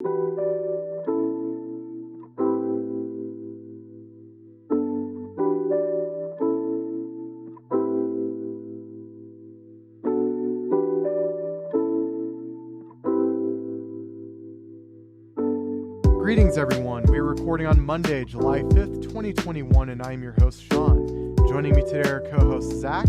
Greetings, everyone. We are recording on Monday, July 5th, 2021, and I am your host, Sean. Joining me today are co-hosts Zach.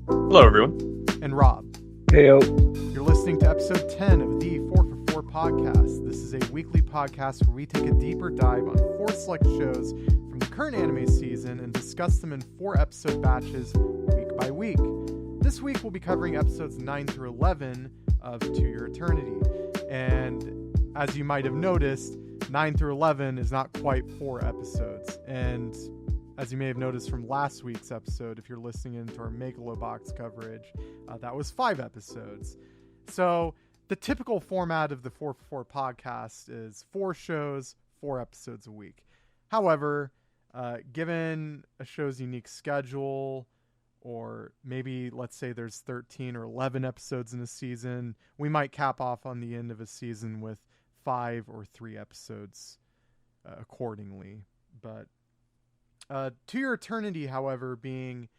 Hello, everyone. And Rob. Heyo. You're listening to episode 10 of the 4for4 podcast. This is a weekly podcast where we take a deeper dive on 4 select shows from the current anime season and discuss them in 4-episode batches week by week. This week, we'll be covering episodes 9 through 11 of To Your Eternity. And as you might have noticed, 9 through 11 is not quite 4 episodes. And as you may have noticed from last week's episode, if you're listening into our Megalobox coverage, that was 5 episodes. So the typical format of the 4for4 podcast is 4 shows, 4 episodes a week. However, given a show's unique schedule, or maybe let's say there's 13 or 11 episodes in a season, we might cap off on the end of a season with 5 or 3 episodes accordingly. But To Your Eternity, however, being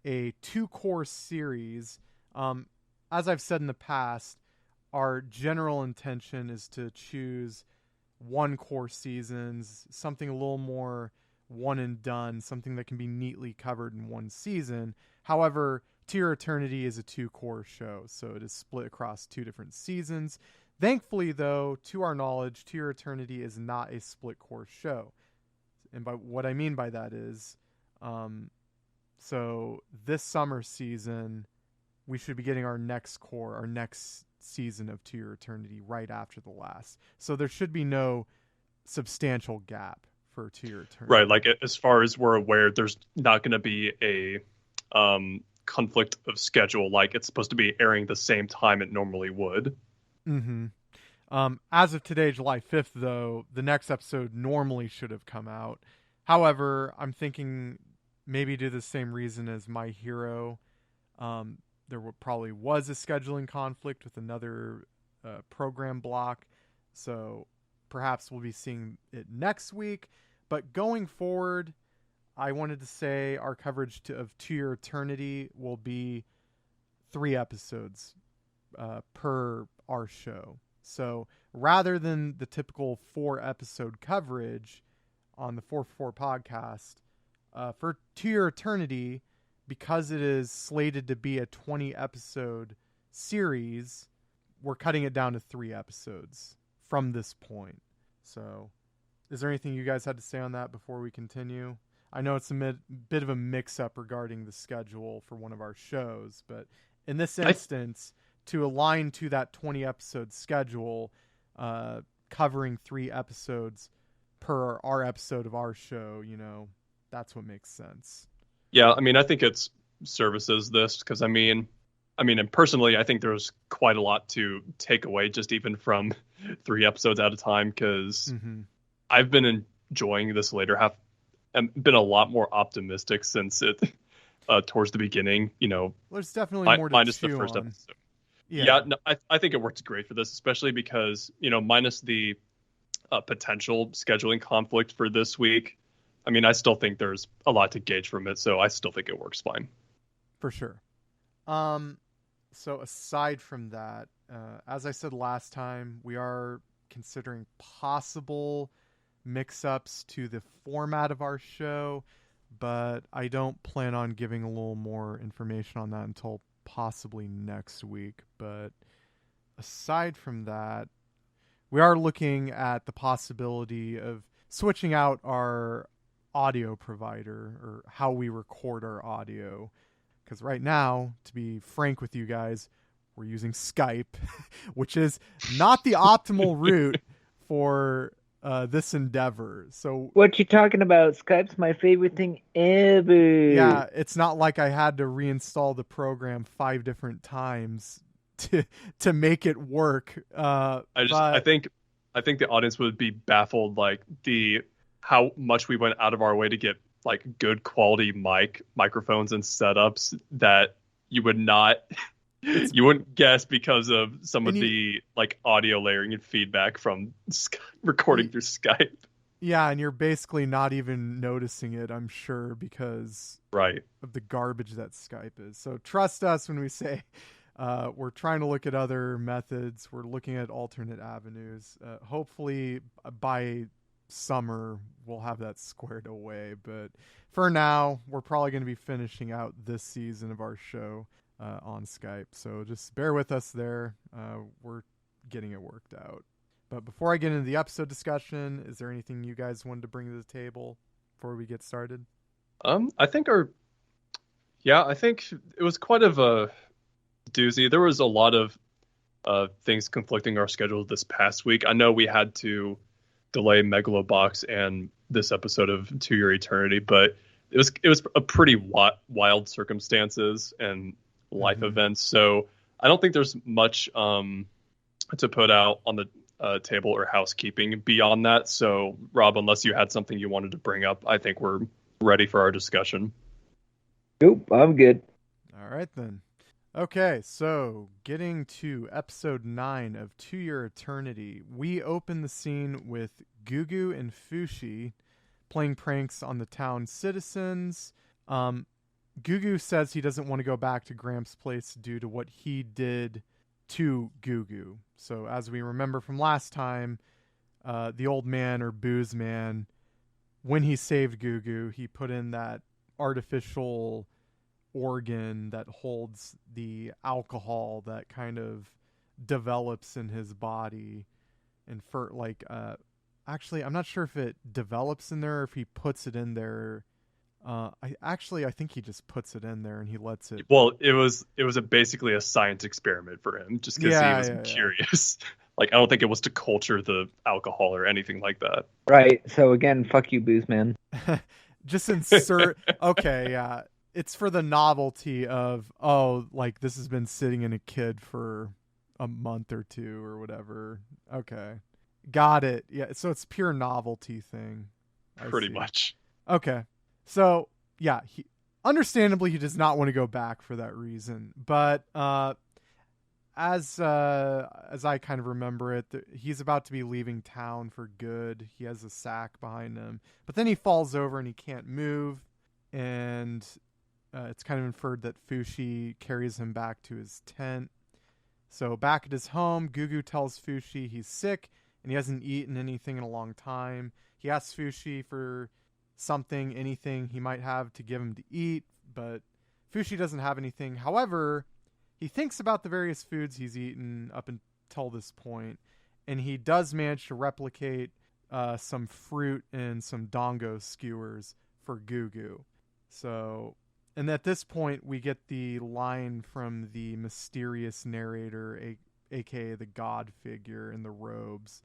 a 2-core series, as I've said in the past, our general intention is to choose 1-core seasons, something a little more one and done, something that can be neatly covered in one season. However, To Your Eternity is a 2-core show, so it is split across 2 different seasons. Thankfully, though, to our knowledge, To Your Eternity is not a split core show. And by what I mean by that is, so this summer season, we should be getting our next season of To Your Eternity right after the last. So there should be no substantial gap for To Your Eternity. Right, like as far as we're aware, there's not going to be a conflict of schedule. Like it's supposed to be airing the same time it normally would. Mm-hmm. As of today, July 5th, though, the next episode normally should have come out. However, I'm thinking maybe due to the same reason as My Hero, there probably was a scheduling conflict with another program block. So perhaps we'll be seeing it next week. But going forward, I wanted to say our coverage of To Your Eternity will be 3 episodes per our show. So rather than the typical 4-episode coverage on the 4for4 podcast, for To Your Eternity, because it is slated to be a 20-episode series, we're cutting it down to 3 episodes from this point. So is there anything you guys had to say on that before we continue? I know it's a bit of a mix-up regarding the schedule for one of our shows, but in this instance, to align to that 20-episode schedule, covering 3 episodes per our episode of our show, that's what makes sense. Yeah, I mean, I think it's services this because, I mean, and personally, I think there's quite a lot to take away just even from 3 episodes at a time because I've been enjoying this later half and been a lot more optimistic since it towards the beginning, Well, there's definitely more to minus the chew first on. episode. Yeah, no, I think it works great for this, especially because, minus the potential scheduling conflict for this week, I mean, I still think there's a lot to gauge from it, so I still think it works fine. For sure. So aside from that, as I said last time, we are considering possible mix-ups to the format of our show, but I don't plan on giving a little more information on that until possibly next week. But aside from that, we are looking at the possibility of switching out our audio provider or how we record our audio. Because right now, to be frank with you guys, we're using Skype, which is not the optimal route for this endeavor. So What you talking about? Skype's my favorite thing ever. yeah, it's not like I had to reinstall the program 5 different times to make it work. I think the audience would be baffled, like how much we went out of our way to get like good quality microphones and setups that you would not You wouldn't guess because of some of the like audio layering and feedback from recording through Skype. Yeah, and you're basically not even noticing it, I'm sure, because of the garbage that Skype is. So trust us when we say we're trying to look at other methods. We're looking at alternate avenues. Hopefully by summer we'll have that squared away. But for now, we're probably going to be finishing out this season of our show on Skype. So just bear with us there. We're getting it worked out. But before I get into the episode discussion, is there anything you guys wanted to bring to the table before we get started? I think it was quite of a doozy. There was a lot of things conflicting our schedule this past week. I know we had to delay Megalobox and this episode of To Your Eternity, but it was a pretty wild circumstances and life events. So I don't think there's much to put out on the table or housekeeping beyond that. So Rob, unless you had something you wanted to bring up, I think we're ready for our discussion. Nope, I'm good. All right then. Okay, so getting to episode 9 of To Your Eternity, we open the scene with Gugu and Fushi playing pranks on the town citizens. Gugu says he doesn't want to go back to Gramps' place due to what he did to Gugu. So as we remember from last time, the old man or booze man, when he saved Gugu, he put in that artificial organ that holds the alcohol that kind of develops in his body. And for actually, I'm not sure if it develops in there or if he puts it in there. I think he just puts it in there and he lets it. Well, it was basically a science experiment for him, just because he was curious. Like, I don't think it was to culture the alcohol or anything like that. Right. So again, fuck you, booze man. Just insert. Okay, yeah. It's for the novelty of, like this has been sitting in a kid for a month or two or whatever. Okay. Got it. Yeah. So it's pure novelty thing. Pretty much. Okay. So yeah, understandably he does not want to go back for that reason. But as I kind of remember it, he's about to be leaving town for good. He has a sack behind him, but then he falls over and he can't move, and it's kind of inferred that Fushi carries him back to his tent. So back at his home, Gugu tells Fushi he's sick and he hasn't eaten anything in a long time. He asks Fushi for anything he might have to give him to eat, but Fushi doesn't have anything. However, he thinks about the various foods he's eaten up until this point, and he does manage to replicate some fruit and some dongo skewers for Gugu. So, and at this point, we get the line from the mysterious narrator, aka the god figure in the robes.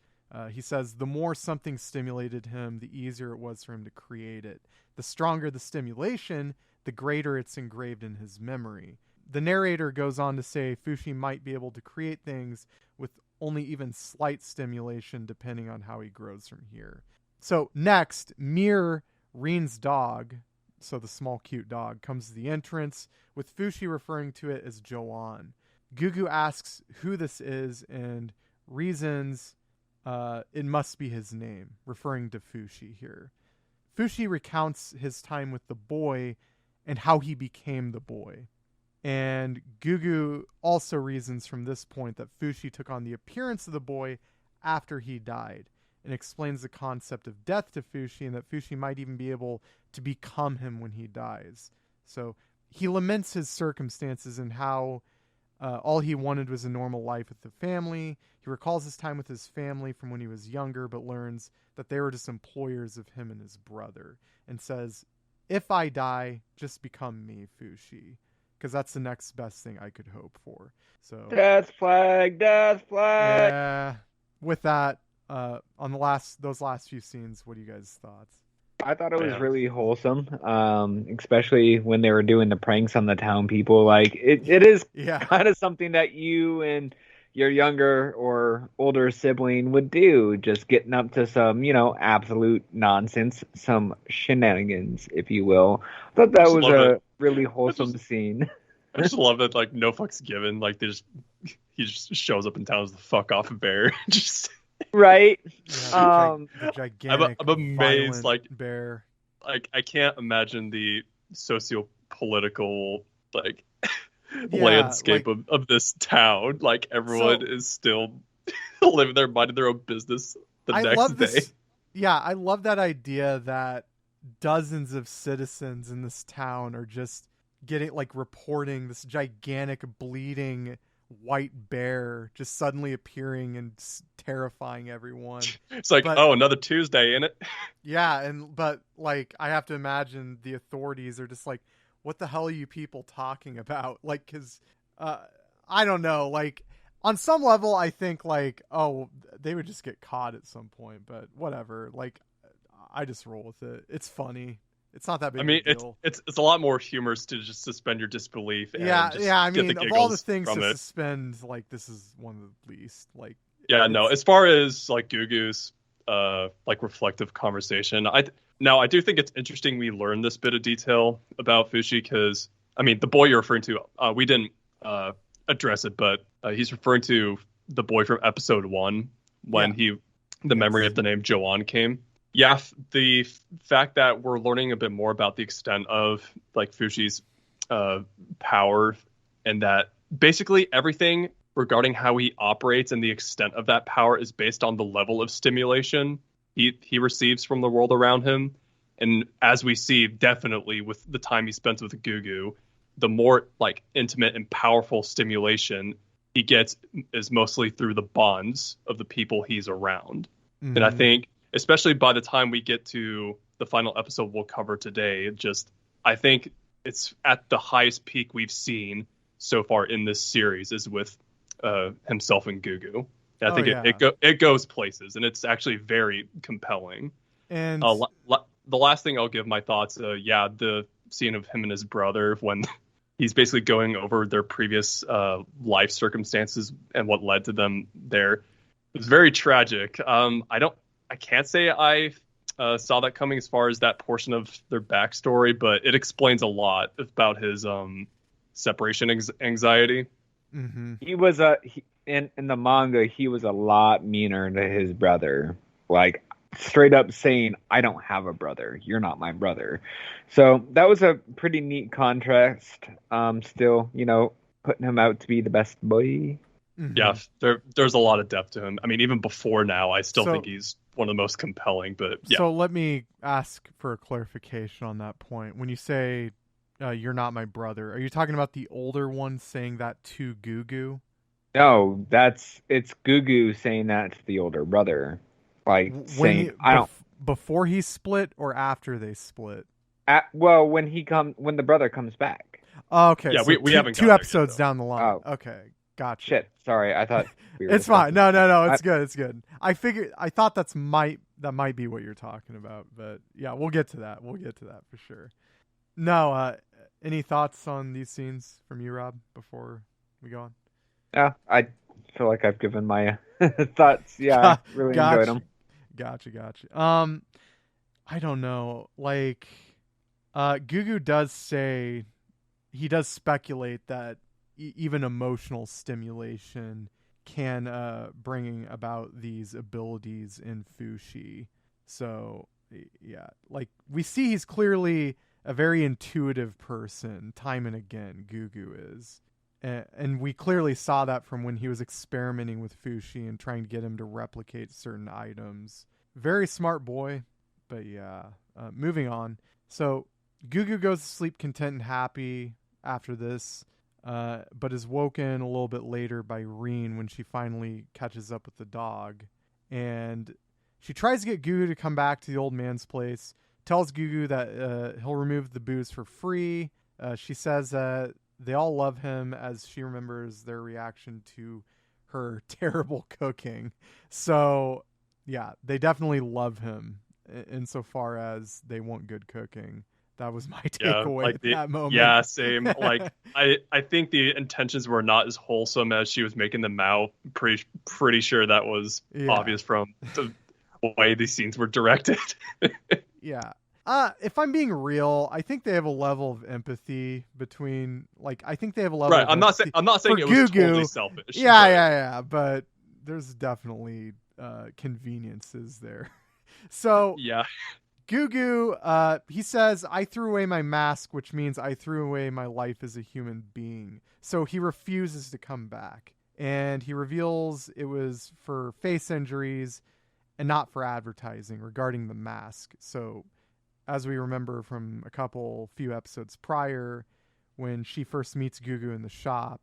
He says, the more something stimulated him, the easier it was for him to create it. The stronger the stimulation, the greater it's engraved in his memory. The narrator goes on to say Fushi might be able to create things with only even slight stimulation depending on how he grows from here. So next, Mir, Reen's dog, so the small cute dog, comes to the entrance, with Fushi referring to it as Joanne. Gugu asks who this is and reasons it must be his name, referring to Fushi here. Fushi recounts his time with the boy and how he became the boy. And Gugu also reasons from this point that Fushi took on the appearance of the boy after he died, and explains the concept of death to Fushi and that Fushi might even be able to become him when he dies. So he laments his circumstances and how all he wanted was a normal life with the family. He recalls his time with his family from when he was younger, but learns that they were just employers of him and his brother, and says, if I die, just become me, Fushi, because that's the next best thing I could hope for. So death flag. Yeah. With that, on those last few scenes, what are you guys' thoughts? I thought it was really wholesome, especially when they were doing the pranks on the town people. Like it is kind of something that you and your younger or older sibling would do, just getting up to some, absolute nonsense, some shenanigans, if you will. I thought that was a really wholesome scene. I just love that, like, no fucks given. Like, he just shows up in town as the fuck off bear. Just right. Yeah, the gigantic, I'm amazed, like, bear. Like, I can't imagine the socio-political, like, landscape of this town. Like, everyone is still living there, minding their own business next day. Yeah, I love that idea that dozens of citizens in this town are just reporting this gigantic bleeding white bear just suddenly appearing and terrifying everyone. It's like, oh, another Tuesday, innit? Yeah, but like, I have to imagine the authorities are just like, what the hell are you people talking about? Like, because I don't know, like, on some level I think, like, oh, they would just get caught at some point, but whatever. Like, I just roll with it. It's funny. It's not that big of a deal. It's a lot more humorous to just suspend your disbelief. And I mean, of all the things to suspend, like, this is one of the least. Like, yeah, no. As far as, like, Gugu's like, reflective conversation, I do think it's interesting we learned this bit of detail about Fushi, because I mean, the boy you're referring to, we didn't address it, but he's referring to the boy from episode 1 when the memory of the name Joanne came. Yeah, the fact that we're learning a bit more about the extent of, like, Fushi's power, and that basically everything regarding how he operates and the extent of that power is based on the level of stimulation he receives from the world around him. And as we see, definitely with the time he spends with Gugu, the more, like, intimate and powerful stimulation he gets is mostly through the bonds of the people he's around. Mm-hmm. And I think, especially by the time we get to the final episode we'll cover today, I think it's at the highest peak we've seen so far in this series is with himself and Gugu. And I think it goes places, and it's actually very compelling. And the last thing I'll give my thoughts, the scene of him and his brother when he's basically going over their previous life circumstances and what led to them there. It was very tragic. I can't say I saw that coming as far as that portion of their backstory, but it explains a lot about his separation anxiety. Mm-hmm. He was in the manga, he was a lot meaner to his brother, like straight up saying, "I don't have a brother. You're not my brother." So that was a pretty neat contrast. Still, putting him out to be the best boy. Mm-hmm. Yeah, there's a lot of depth to him. I mean, even before now, I still think he's one of the most compelling. But yeah. So let me ask for a clarification on that point. When you say you're not my brother, are you talking about the older one saying that to Gugu? No, it's Gugu saying that to the older brother, like before he split or after they split. When the brother comes back. Oh, okay. Yeah, so we haven't 2 episodes down the line. Oh. Okay, gotcha. Shit, sorry. I thought we were it's fine. No, it's good. It's good. I thought that might be what you're talking about, but yeah, we'll get to that. We'll get to that for sure. No, any thoughts on these scenes from you, Rob, before we go on? Yeah, I feel like I've given my thoughts. Yeah, I really enjoyed them. Gotcha. I don't know. Like, Gugu does say, he does speculate that even emotional stimulation can bring about these abilities in Fushi. So, yeah, like, we see he's clearly a very intuitive person, time and again, Gugu is. And we clearly saw that from when he was experimenting with Fushi and trying to get him to replicate certain items. Very smart boy, but yeah. Moving on. So, Gugu goes to sleep content and happy after this, but is woken a little bit later by Reen when she finally catches up with the dog. And she tries to get Gugu to come back to the old man's place, tells Gugu that he'll remove the booze for free. She says that they all love him as she remembers their reaction to her terrible cooking. So, yeah, they definitely love him insofar as they want good cooking. That was my takeaway at that moment. Yeah, same. Like, I think the intentions were not as wholesome as she was making them out. Pretty sure that was obvious from the way these scenes were directed. Yeah. If I'm being real, I think they have a level of empathy between, like, I think they have a level. Right. Of I'm not saying it was Gugu, totally selfish. Yeah. But there's definitely conveniences there. So yeah. Gugu, he says, I threw away my mask, which means I threw away my life as a human being. So he refuses to come back. And he reveals it was for face injuries and not for advertising regarding the mask. So as we remember from a few episodes prior, when she first meets Gugu in the shop,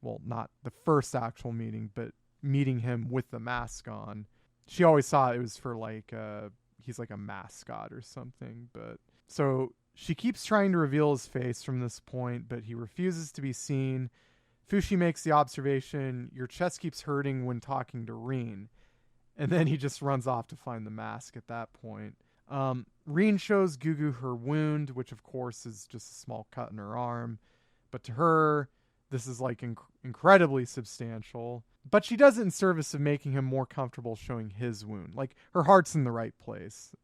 well, not the first actual meeting, but meeting him with the mask on, she always thought it was for like, he's like a mascot or something. But so she keeps trying to reveal his face from this point, but he refuses to be seen. Fushi makes the observation, your chest keeps hurting when talking to Reen. And then he just runs off to find the mask at that point. Reen shows Gugu her wound, which of course is just a small cut in her arm. But to her, this is like incredibly substantial. But she does it in service of making him more comfortable showing his wound. Like, her heart's in the right place.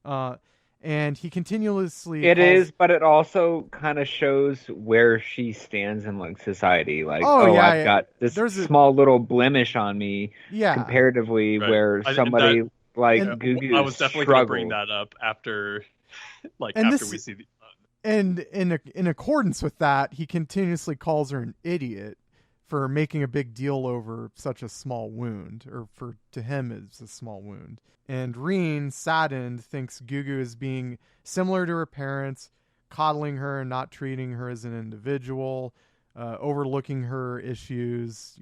And he continuously... But it also kind of shows where she stands in, like, society. Like, I've got this small little blemish on me, comparatively, right. where somebody like Gugu I was definitely going to bring that up after, after we see the... And in accordance with that, he continuously calls her an idiot for making a big deal over such a small wound, or to him it's a small wound. And Reen, saddened, thinks Gugu is being similar to her parents, coddling her and not treating her as an individual, overlooking her issues,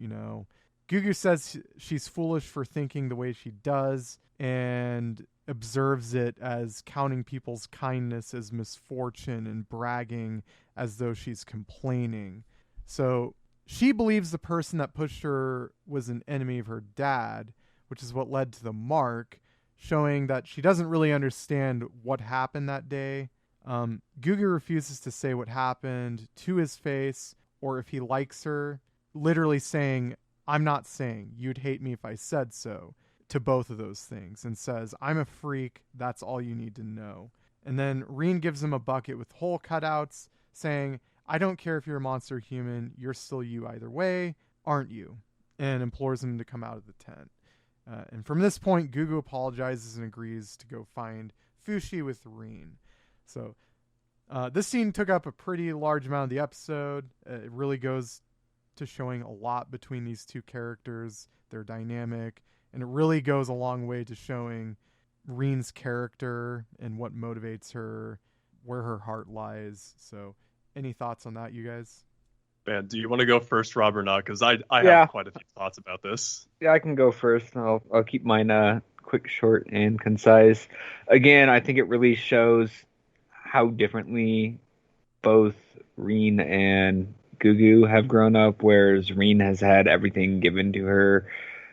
Gugu says she's foolish for thinking the way she does, and observes it as counting people's kindness as misfortune and bragging as though she's complaining. So she believes the person that pushed her was an enemy of her dad, which is what led to the mark, showing that she doesn't really understand what happened that day. Gugu refuses to say what happened to his face or if he likes her, literally saying, I'm not saying, you'd hate me if I said so, to both of those things, and says, I'm a freak, that's all you need to know. And then Reen gives him a bucket with hole cutouts, saying, I don't care if you're a monster or human, you're still you either way, aren't you? And implores him to come out of the tent. And from this point, Gugu apologizes and agrees to go find Fushi with Reen. So this scene took up a pretty large amount of the episode. It really goes to showing a lot between these two characters, their dynamic, and it really goes a long way to showing Reen's character and what motivates her, where her heart lies. So any thoughts on that, you guys? Man, do you want to go first, Rob, or not? Because I have quite a few thoughts about this. Yeah, I can go first. I'll keep mine quick, short, and concise. Again, I think it really shows how differently both Reen and Gugu have grown up, whereas Reen has had everything given to her.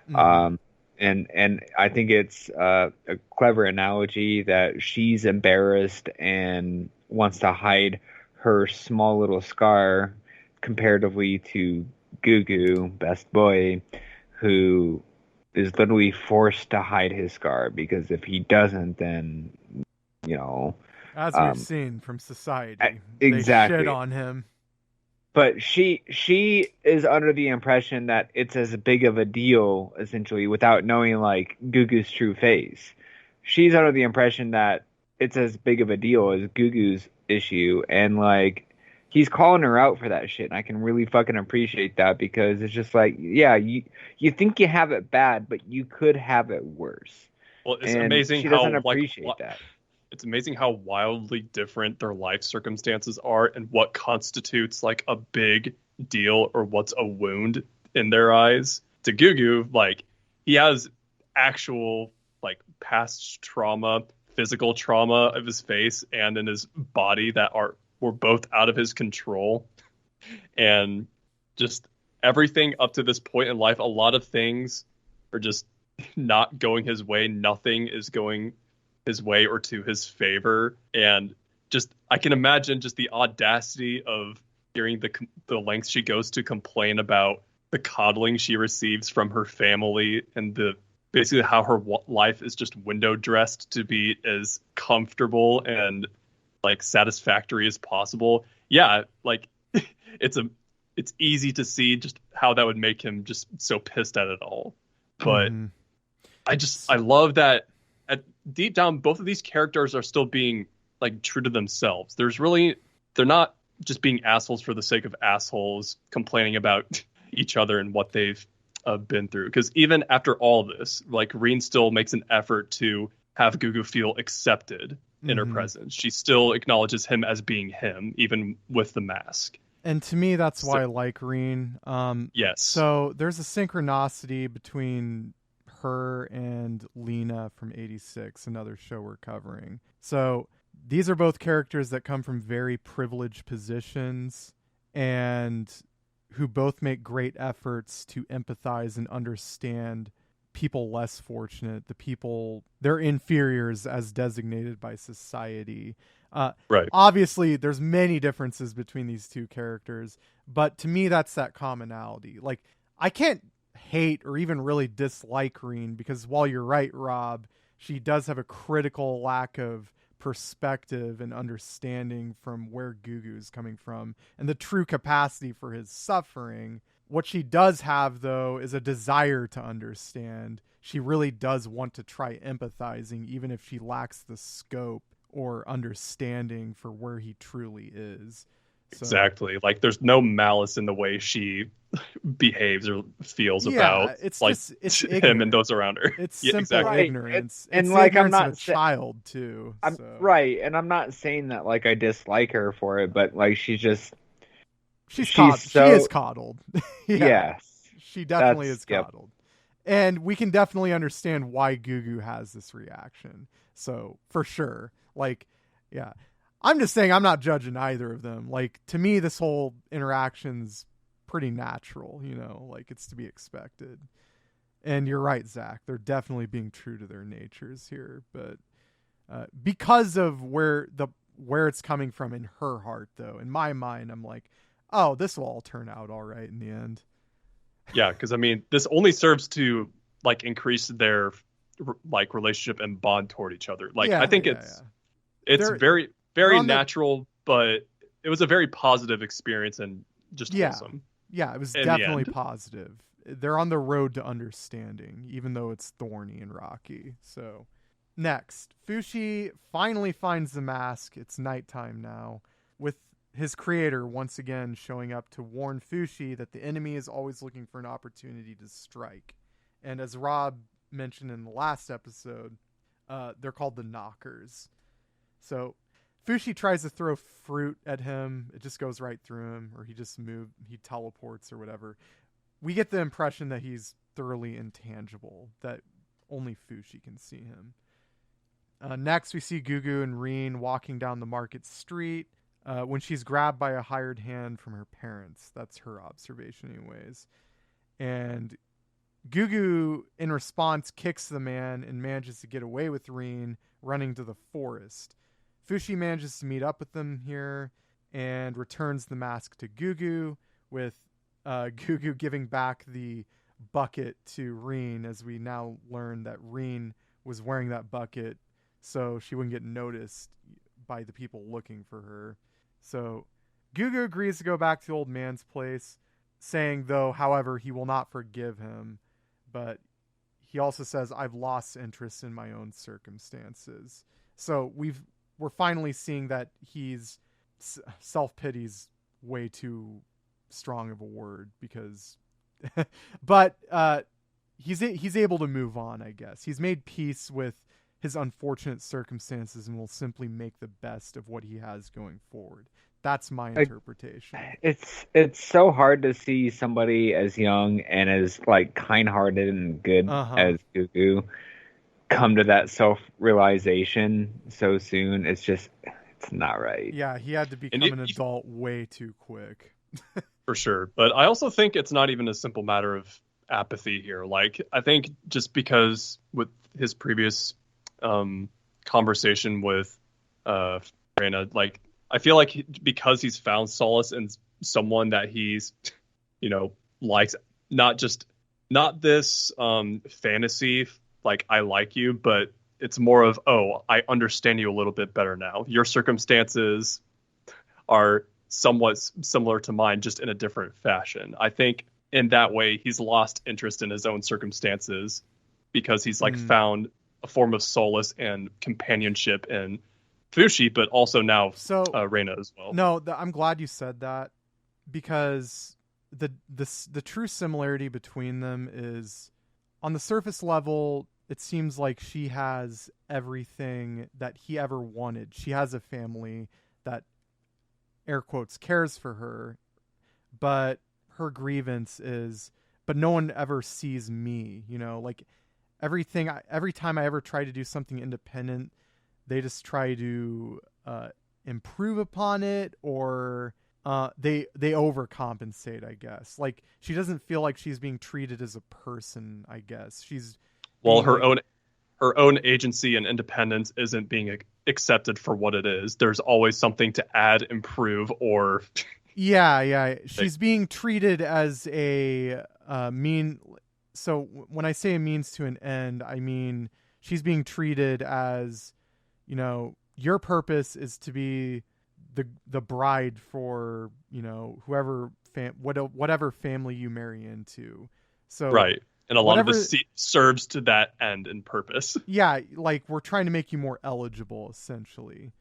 Mm-hmm. And I think it's a clever analogy that she's embarrassed and wants to hide her small little scar comparatively to Gugu, best boy, who is literally forced to hide his scar, because if he doesn't, then, as we've seen from society, exactly, they shit on him. But she is under the impression that it's as big of a deal, essentially, without knowing, like, Gugu's true face. She's under the impression that it's as big of a deal as Gugu's issue, and, like, he's calling her out for that shit, and I can really fucking appreciate that, because it's just like, yeah, you think you have it bad, but you could have it worse. Well, it's amazing she how doesn't appreciate that. It's amazing how wildly different their life circumstances are and what constitutes like a big deal or what's a wound in their eyes. To Gugu, like, he has actual like past trauma, physical trauma of his face and in his body that were both out of his control. And just everything up to this point in life, a lot of things are just not going his way. Nothing is going his way or to his favor. And just, I can imagine just the audacity of hearing the lengths she goes to complain about the coddling she receives from her family and basically how her life is just window dressed to be as comfortable and like satisfactory as possible, yeah, like it's easy to see just how that would make him just so pissed at it all. But I love that deep down both of these characters are still being like true to themselves. They're not just being assholes for the sake of assholes, complaining about each other and what they've been through. Because even after all this, like Reen still makes an effort to have Gugu feel accepted in her presence. She still acknowledges him as being him, even with the mask. And to me, that's why I like Reen. Yes. So there's a synchronicity between her and Lena from 86, another show we're covering. So these are both characters that come from very privileged positions and who both make great efforts to empathize and understand people less fortunate, the people, their inferiors as designated by society. Right. Obviously, there's many differences between these two characters, but to me, that's that commonality. Like, I can't hate or even really dislike Reen because while you're right, Rob, she does have a critical lack of perspective and understanding from where Gugu is coming from and the true capacity for his suffering. What she does have, though, is a desire to understand. She really does want to try empathizing, even if she lacks the scope or understanding for where he truly is. So, exactly. Like, there's no malice in the way she behaves or feels about it's like just, it's him ignorant. and those around her. It's simple ignorance. And it's like, ignorance I'm not of a child too. Right, and I'm not saying that like I dislike her for it, but like she is coddled. Yes, she definitely is coddled, and we can definitely understand why Gugu has this reaction. So for sure, like, yeah, I'm just saying I'm not judging either of them. Like, to me, this whole interaction's pretty natural, like it's to be expected. And you're right, Zach. They're definitely being true to their natures here, but because of where it's coming from in her heart, though, in my mind, I'm like, oh, this will all turn out all right in the end. Yeah, because I mean, this only serves to like increase their like relationship and bond toward each other. Like, I think it's very, very natural, but it was a very positive experience and just wholesome. Yeah, it was definitely positive. They're on the road to understanding, even though it's thorny and rocky. So, next, Fushi finally finds the mask. It's nighttime now, with his creator once again showing up to warn Fushi that the enemy is always looking for an opportunity to strike. And as Rob mentioned in the last episode, they're called the Knockers. So Fushi tries to throw fruit at him. It just goes right through him, or he teleports or whatever. We get the impression that he's thoroughly intangible, that only Fushi can see him. Next, we see Gugu and Reen walking down the market street when she's grabbed by a hired hand from her parents. That's her observation anyways. And Gugu, in response, kicks the man and manages to get away with Reen, running to the forest. Fushi manages to meet up with them here and returns the mask to Gugu, with Gugu giving back the bucket to Reen, as we now learn that Reen was wearing that bucket so she wouldn't get noticed by the people looking for her. So Gugu agrees to go back to the old man's place, saying, though, however, he will not forgive him. But he also says, I've lost interest in my own circumstances. So we're finally seeing that he's self-pity's way too strong of a word, because but he's able to move on, I guess. He's made peace with his unfortunate circumstances and will simply make the best of what he has going forward. That's my interpretation. It's so hard to see somebody as young and as like kind-hearted and good as Gugu come to that self-realization so soon. It's not right. Yeah, he had to become an adult way too quick. For sure. But I also think it's not even a simple matter of apathy here. Like, I think just because with his previous conversation with Reina, like, I feel like because he's found solace in someone that he's, likes, not this fantasy, like, I like you, but it's more of, oh, I understand you a little bit better now. Your circumstances are somewhat similar to mine, just in a different fashion. I think in that way, he's lost interest in his own circumstances because he's like found a form of solace and companionship in Fushi, but also now Reina as well. No, I'm glad you said that, because the true similarity between them is, on the surface level, it seems like she has everything that he ever wanted. She has a family that, air quotes, cares for her, but her grievance is, but no one ever sees me, like every time I ever try to do something independent, they just try to improve upon it, or they overcompensate, I guess. Like, she doesn't feel like she's being treated as a person, I guess. Her own agency and independence isn't being accepted for what it is. There's always something to add, improve, or yeah. She's being treated as a mean. So when I say a means to an end, I mean she's being treated as, your purpose is to be the bride for, whoever whatever family you marry into. So right. And a lot of this serves to that end and purpose. Yeah, like, we're trying to make you more eligible, essentially.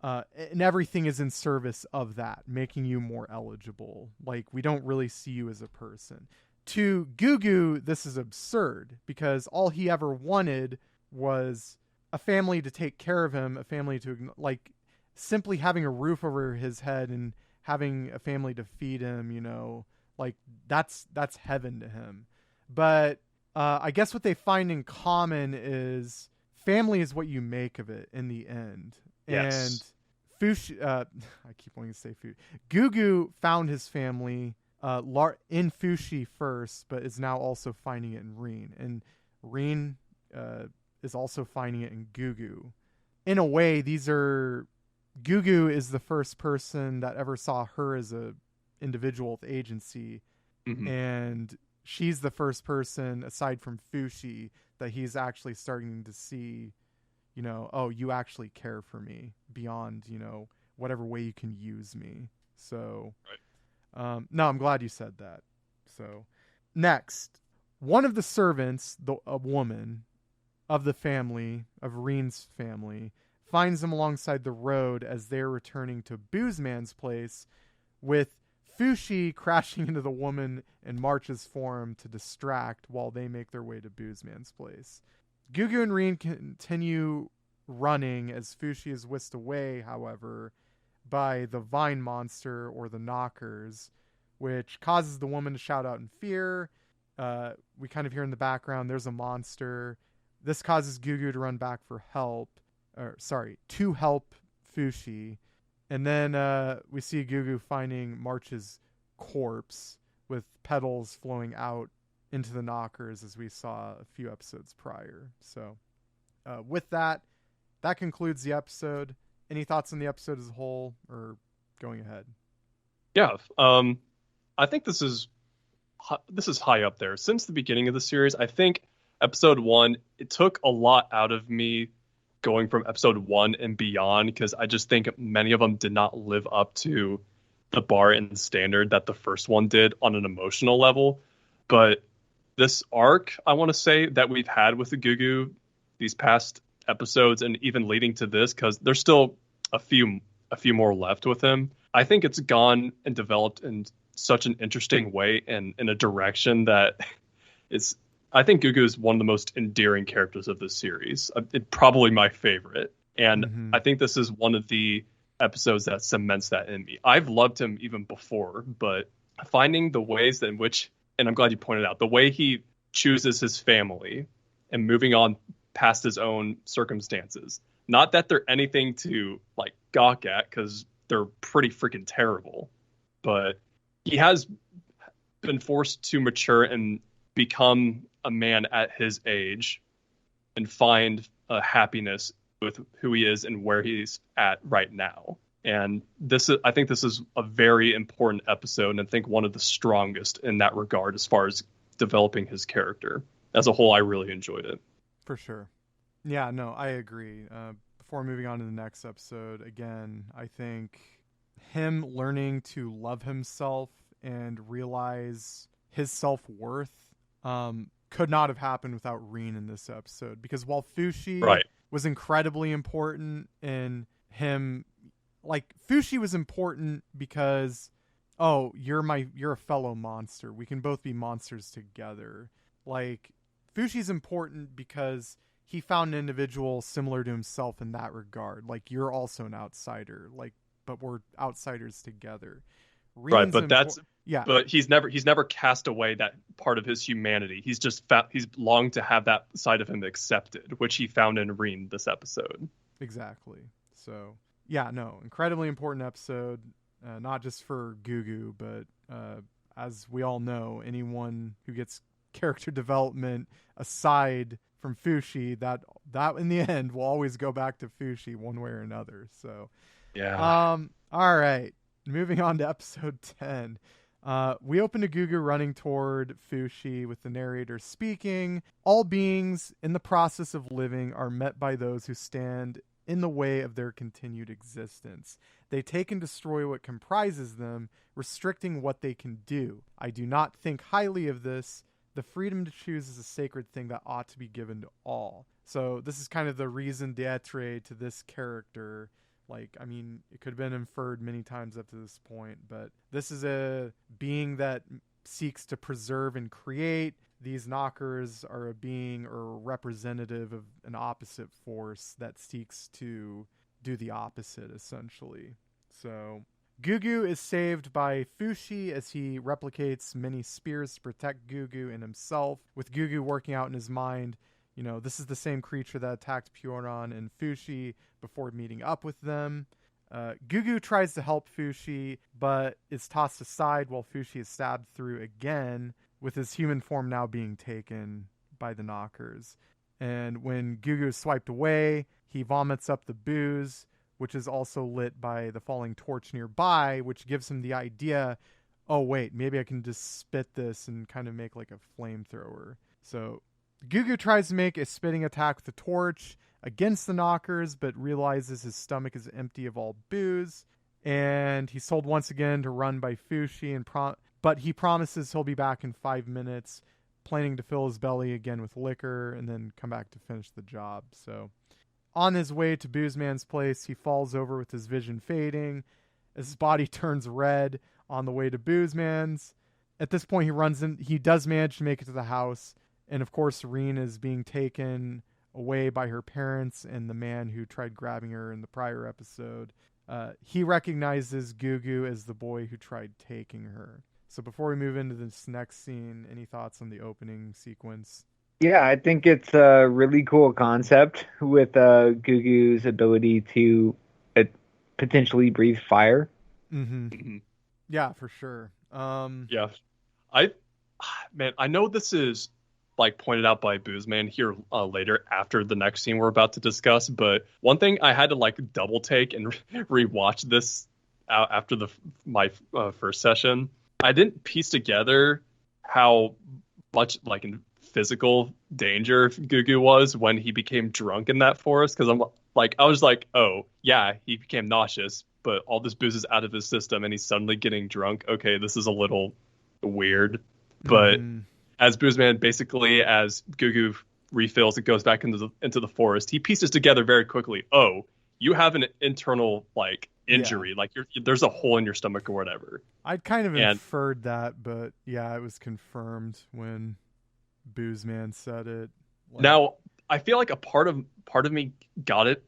And everything is in service of that, making you more eligible. Like, we don't really see you as a person. To Gugu, this is absurd, because all he ever wanted was a family to take care of him, a family to, like, simply having a roof over his head and having a family to feed him, like, that's heaven to him. But I guess what they find in common is family is what you make of it in the end. Yes. And Fushi, I keep wanting to say Fushi. Gugu found his family in Fushi first, but is now also finding it in Rin. And Rin is also finding it in Gugu. In a way, Gugu is the first person that ever saw her as a individual with agency. Mm-hmm. And she's the first person, aside from Fushi, that he's actually starting to see, oh, you actually care for me beyond, whatever way you can use me. So, right. No, I'm glad you said that. So, next, one of the servants, a woman of the family, of Rin's family, finds them alongside the road as they're returning to Boozman's place, with Fushi crashing into the woman in March's form to distract while they make their way to Boozman's place. Gugu and Rin continue running as Fushi is whisked away, however, by the vine monster, or the knockers, which causes the woman to shout out in fear. We kind of hear in the background, there's a monster. This causes Gugu to run back for help. To help Fushi. And then we see Gugu finding March's corpse with petals flowing out into the knockers, as we saw a few episodes prior. So with that concludes the episode. Any thoughts on the episode as a whole, or going ahead? Yeah, I think this is high up there. Since the beginning of the series, I think episode 1, it took a lot out of me going from episode 1 and beyond, because I just think many of them did not live up to the bar and standard that the first one did on an emotional level. But this arc, I want to say, that we've had with the Gugu these past episodes, and even leading to this, because there's still a few more left with him, I think it's gone and developed in such an interesting way and in a direction that I think Gugu is one of the most endearing characters of this series. It's probably my favorite. And I think this is one of the episodes that cements that in me. I've loved him even before, but finding the ways in which, and I'm glad you pointed out, the way he chooses his family and moving on past his own circumstances. Not that they're anything to like gawk at, because they're pretty freaking terrible, but he has been forced to mature and become a man at his age and find a happiness with who he is and where he's at right now. And I think this is a very important episode, and I think one of the strongest in that regard as far as developing his character. As a whole, I really enjoyed it. For sure. Yeah, no, I agree. Before moving on to the next episode, again, I think him learning to love himself and realize his self-worth could not have happened without Reen in this episode. Because while Fushi was incredibly important in him, like, Fushi was important because, oh, you're a fellow monster. We can both be monsters together. Like, Fushi's important because he found an individual similar to himself in that regard. Like, you're also an outsider. Like, but we're outsiders together. Right, but but he's never cast away that part of his humanity. He's just he's longed to have that side of him accepted, which he found in Reen this episode. Exactly. So yeah, no, incredibly important episode, not just for Gugu, but as we all know, anyone who gets character development aside from Fushi, that in the end will always go back to Fushi one way or another. So yeah. All right. Moving on to episode 10. We open to Gugu running toward Fushi with the narrator speaking. All beings in the process of living are met by those who stand in the way of their continued existence. They take and destroy what comprises them, restricting what they can do. I do not think highly of this. The freedom to choose is a sacred thing that ought to be given to all. So this is kind of the raison d'etre to this character. Like, I mean, it could have been inferred many times up to this point, but this is a being that seeks to preserve and create. These knockers are a being or a representative of an opposite force that seeks to do the opposite, essentially. So Gugu is saved by Fushi as he replicates many spears to protect Gugu and himself, with Gugu working out in his mind, you know, this is the same creature that attacked Pyoron and Fushi before meeting up with them. Gugu tries to help Fushi, but is tossed aside while Fushi is stabbed through again, with his human form now being taken by the knockers. And when Gugu is swiped away, he vomits up the booze, which is also lit by the falling torch nearby, which gives him the idea, oh wait, maybe I can just spit this and kind of make like a flamethrower. So Gugu tries to make a spitting attack with the torch against the knockers, but realizes his stomach is empty of all booze, and he's told once again to run by Fushi, but he promises he'll be back in 5 minutes, planning to fill his belly again with liquor and then come back to finish the job. So on his way to Booze Man's place, he falls over with his vision fading as his body turns red on the way to Booze Man's. At this point, he does manage to make it to the house, and of course, Reen is being taken away by her parents and the man who tried grabbing her in the prior episode. He recognizes Gugu as the boy who tried taking her. So before we move into this next scene, any thoughts on the opening sequence? Yeah, I think it's a really cool concept with Gugu's ability to potentially breathe fire. Mm-hmm. Yeah, for sure. Yeah. I know this is like pointed out by Boozman here later after the next scene we're about to discuss, but one thing I had to like double take and rewatch this after my first session. I didn't piece together how much like in physical danger Gugu was when he became drunk in that forest, because I was like, oh yeah, he became nauseous, but all this booze is out of his system and he's suddenly getting drunk. Okay, this is a little weird, but as Boozman, basically, as Gugu refills and goes back into the forest, he pieces together very quickly, oh, you have an internal, like, injury. Yeah. Like, there's a hole in your stomach or whatever. I'd kind of inferred that, but, yeah, it was confirmed when Boozman said it. Like, now, I feel like a part of me got it,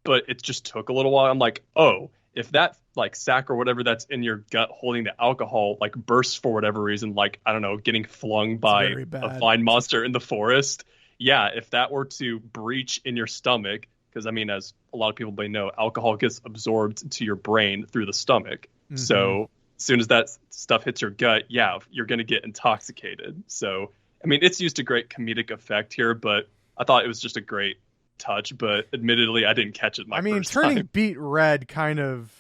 but it just took a little while. I'm like, oh, if that like sac or whatever that's in your gut holding the alcohol like bursts for whatever reason, like I don't know, getting flung by a flying monster in the forest, yeah, if that were to breach in your stomach, because I mean, as a lot of people may know, alcohol gets absorbed to your brain through the stomach. Mm-hmm. So as soon as that stuff hits your gut, yeah, you're going to get intoxicated. So I mean, it's used to great comedic effect here, but I thought it was just a great touch, but admittedly I didn't catch it turning time. Beat red kind of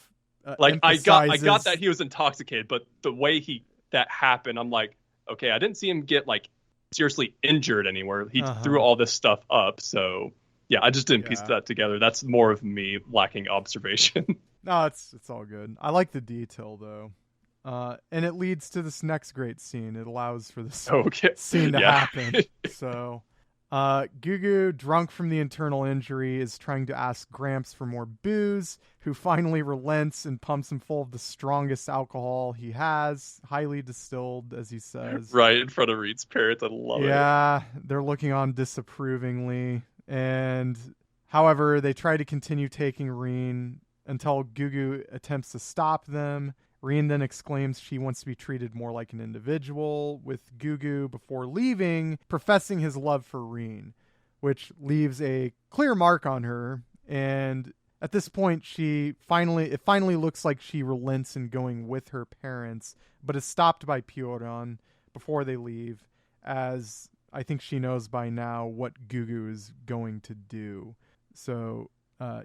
like I got that he was intoxicated, but the way that happened, I'm like, okay, I didn't see him get like seriously injured anywhere. He threw all this stuff up, so Yeah, I just didn't piece that together. That's more of me lacking observation. No, it's all good. I like the detail though. And it leads to this next great scene. It allows for this scene to happen. So, Gugu, drunk from the internal injury, is trying to ask Gramps for more booze, who finally relents and pumps him full of the strongest alcohol he has, highly distilled, as he says. Right in front of Reed's parents. I love it. Yeah, they're looking on disapprovingly. And, however, they try to continue taking Reen until Gugu attempts to stop them. Reen then exclaims she wants to be treated more like an individual, with Gugu, before leaving, professing his love for Reen, which leaves a clear mark on her. And at this point, it finally looks like she relents in going with her parents, but is stopped by Pioran before they leave, as I think she knows by now what Gugu is going to do. So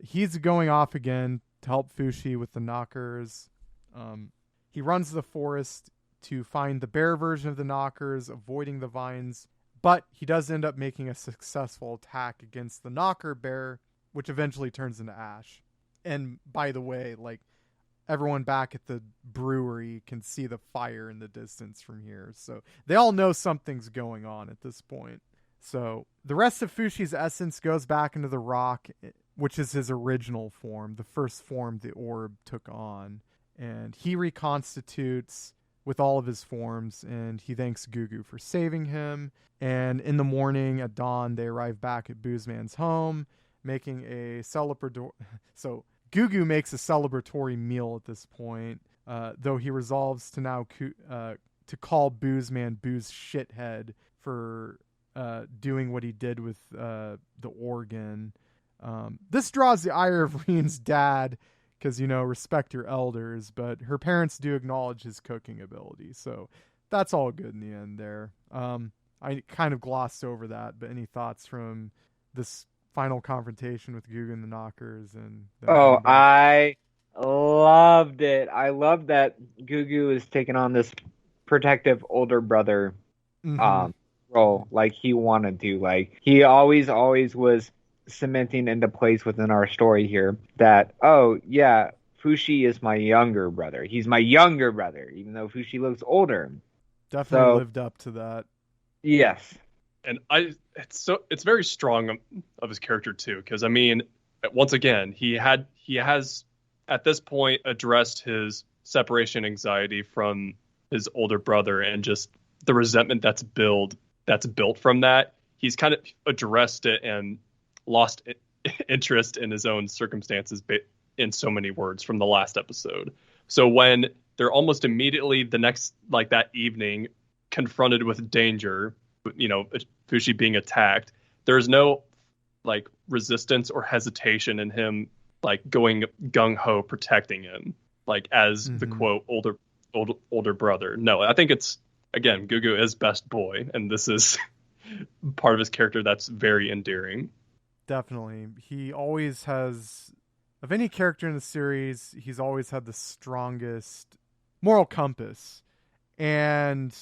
he's going off again to help Fushi with the knockers. He runs to the forest to find the bear version of the knockers, avoiding the vines, but he does end up making a successful attack against the knocker bear, which eventually turns into ash. And by the way, like, everyone back at the brewery can see the fire in the distance from here, so they all know something's going on at this point. So the rest of Fushi's essence goes back into the rock, which is his original form, the first form the orb took on. And he reconstitutes with all of his forms, and he thanks Gugu for saving him. And in the morning, at dawn, they arrive back at Boozman's home, making a celebratory... So Gugu makes a celebratory meal at this point, though he resolves to now to call Boozman Booze Shithead for doing what he did with the organ. This draws the ire of Reen's dad, because, respect your elders, but her parents do acknowledge his cooking ability, so that's all good in the end there. I kind of glossed over that, but any thoughts from this final confrontation with Gugu and the knockers? I loved it. I love that Gugu is taking on this protective older brother role like he wanted to. Like, he always was cementing into place within our story here that, oh yeah, Fushi is my younger brother. He's my younger brother, even though Fushi looks older. Definitely lived up to that. Yes. And it's very strong of his character too, because I mean, once again, he has at this point addressed his separation anxiety from his older brother, and just the resentment that's built from that. He's kind of addressed it and lost interest in his own circumstances in so many words from the last episode. So when they're almost immediately the next, like that evening, confronted with danger, Fushi being attacked, there's no like resistance or hesitation in him, like going gung-ho protecting him, like as the quote older brother. No, I think it's, again, Gugu is best boy, and this is part of his character that's very endearing. Definitely. He always has, of any character in the series, he's always had the strongest moral compass. And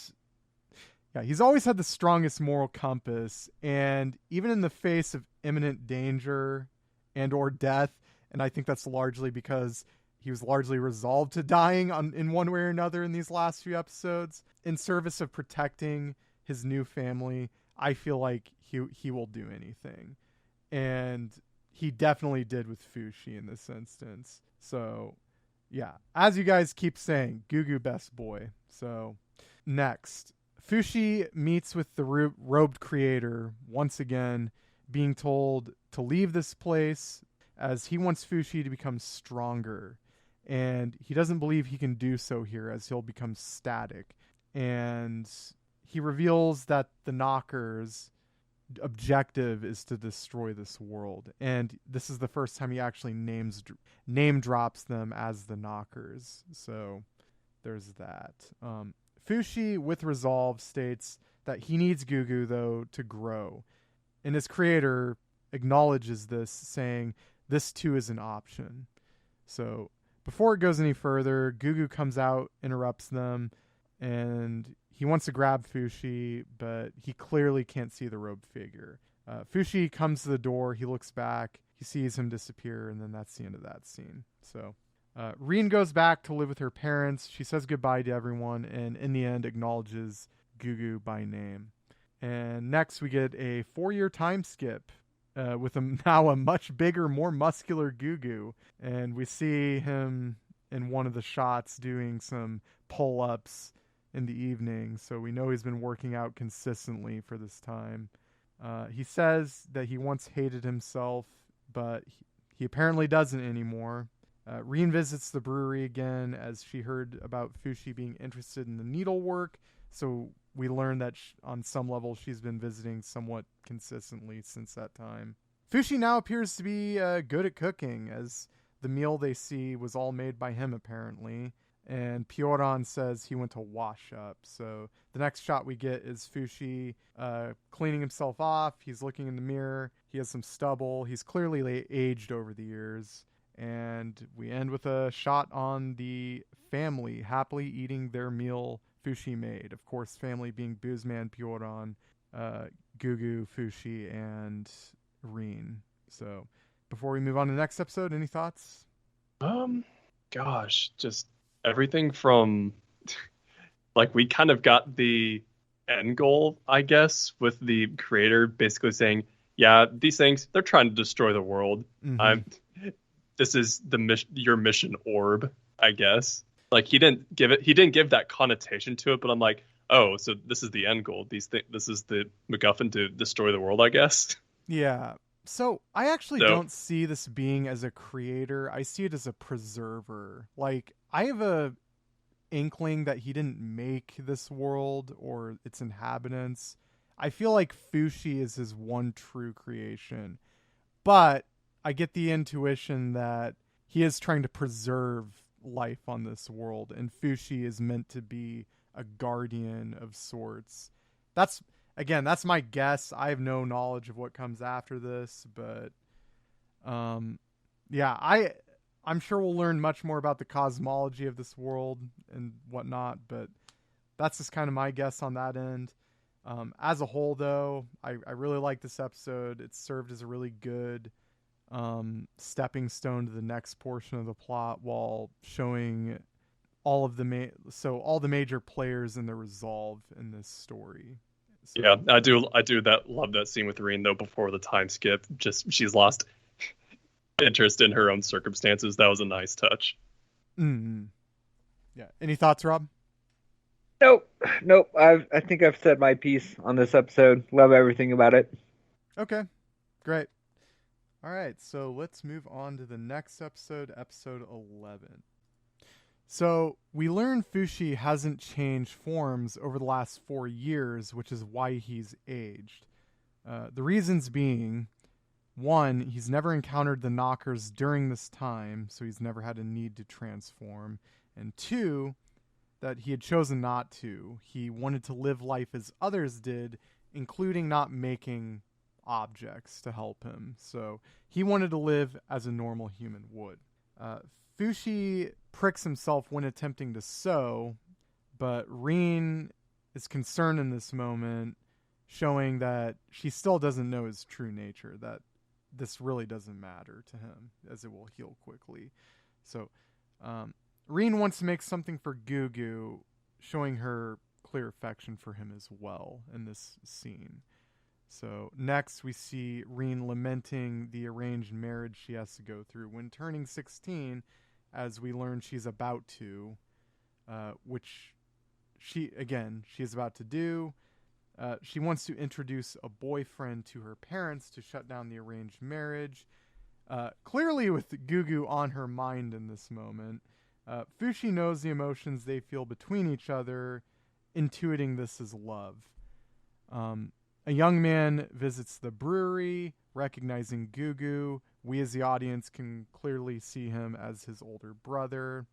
yeah, he's always had the strongest moral compass. And even in the face of imminent danger and or death, and I think that's largely because he was largely resolved to dying in one way or another in these last few episodes, in service of protecting his new family, I feel like he will do anything. And he definitely did with Fushi in this instance. So, yeah, as you guys keep saying, Gugu best boy. So, next, Fushi meets with the robed creator once again, being told to leave this place as he wants Fushi to become stronger. And he doesn't believe he can do so here, as he'll become static. And he reveals that the knockers' objective is to destroy this world, and this is the first time he actually name drops them as the knockers. So there's that. Fushi, with resolve, states that he needs Gugu though to grow, and his creator acknowledges this, saying this too is an option. So before it goes any further, Gugu comes out, interrupts them, and he wants to grab Fushi, but he clearly can't see the robed figure. Fushi comes to the door. He looks back. He sees him disappear, and then that's the end of that scene. So Rin goes back to live with her parents. She says goodbye to everyone, and in the end acknowledges Gugu by name. And next we get a 4-year time skip with now a much bigger, more muscular Gugu. And we see him in one of the shots doing some pull-ups in the evening. So we know he's been working out consistently for this time. He says that he once hated himself, but he apparently doesn't anymore. Rin visits the brewery again as she heard about Fushi being interested in the needlework. So we learn that on some level she's been visiting somewhat consistently since that time. Fushi now appears to be good at cooking, as the meal they see was all made by him apparently. And Pyoran says he went to wash up. So the next shot we get is Fushi cleaning himself off. He's looking in the mirror. He has some stubble. He's clearly aged over the years. And we end with a shot on the family happily eating their meal Fushi made. Of course, family being Boozman, Pyoran, Gugu, Fushi, and Rin. So before we move on to the next episode, any thoughts? Gosh, just everything from like we kind of got the end goal, I guess, with the creator basically saying, yeah, these things, they're trying to destroy the world. This is your mission orb, I guess. Like he didn't give that connotation to it, but I'm like, oh, so this is the end goal. This is the MacGuffin to destroy the world, I guess. Yeah. So I actually don't see this being as a creator. I see it as a preserver. Like I have a inkling that he didn't make this world or its inhabitants. I feel like Fushi is his one true creation. But I get the intuition that he is trying to preserve life on this world, and Fushi is meant to be a guardian of sorts. That's my guess. I have no knowledge of what comes after this, but yeah, I'm sure we'll learn much more about the cosmology of this world and whatnot, but that's just kind of my guess on that end. As a whole, though, I really like this episode. It served as a really good stepping stone to the next portion of the plot while showing all of the major players and their resolve in this story. So, yeah, I do love that scene with Rin though before the time skip. Just she's lost interest in her own circumstances. That was a nice touch. Mm-hmm. Yeah. Any thoughts, Rob? Nope. I think I've said my piece on this episode. Love everything about it. Okay, great. All right, so let's move on to the next episode, episode 11. So we learn Fushi hasn't changed forms over the last 4 years, which is why he's aged. The reasons being, 1, he's never encountered the knockers during this time, so he's never had a need to transform. And 2, that he had chosen not to. He wanted to live life as others did, including not making objects to help him. So he wanted to live as a normal human would. Fushi pricks himself when attempting to sew, but Rin is concerned in this moment, showing that she still doesn't know his true nature, that this really doesn't matter to him, as it will heal quickly. So Rin wants to make something for Gugu, showing her clear affection for him as well in this scene. So next we see Rin lamenting the arranged marriage she has to go through when turning 16, as we learn she's about to, which she is about to do. She wants to introduce a boyfriend to her parents to shut down the arranged marriage, clearly with Gugu on her mind in this moment. Fushi knows the emotions they feel between each other, intuiting this as love. A young man visits the brewery, recognizing Gugu. We as the audience can clearly see him as his older brother.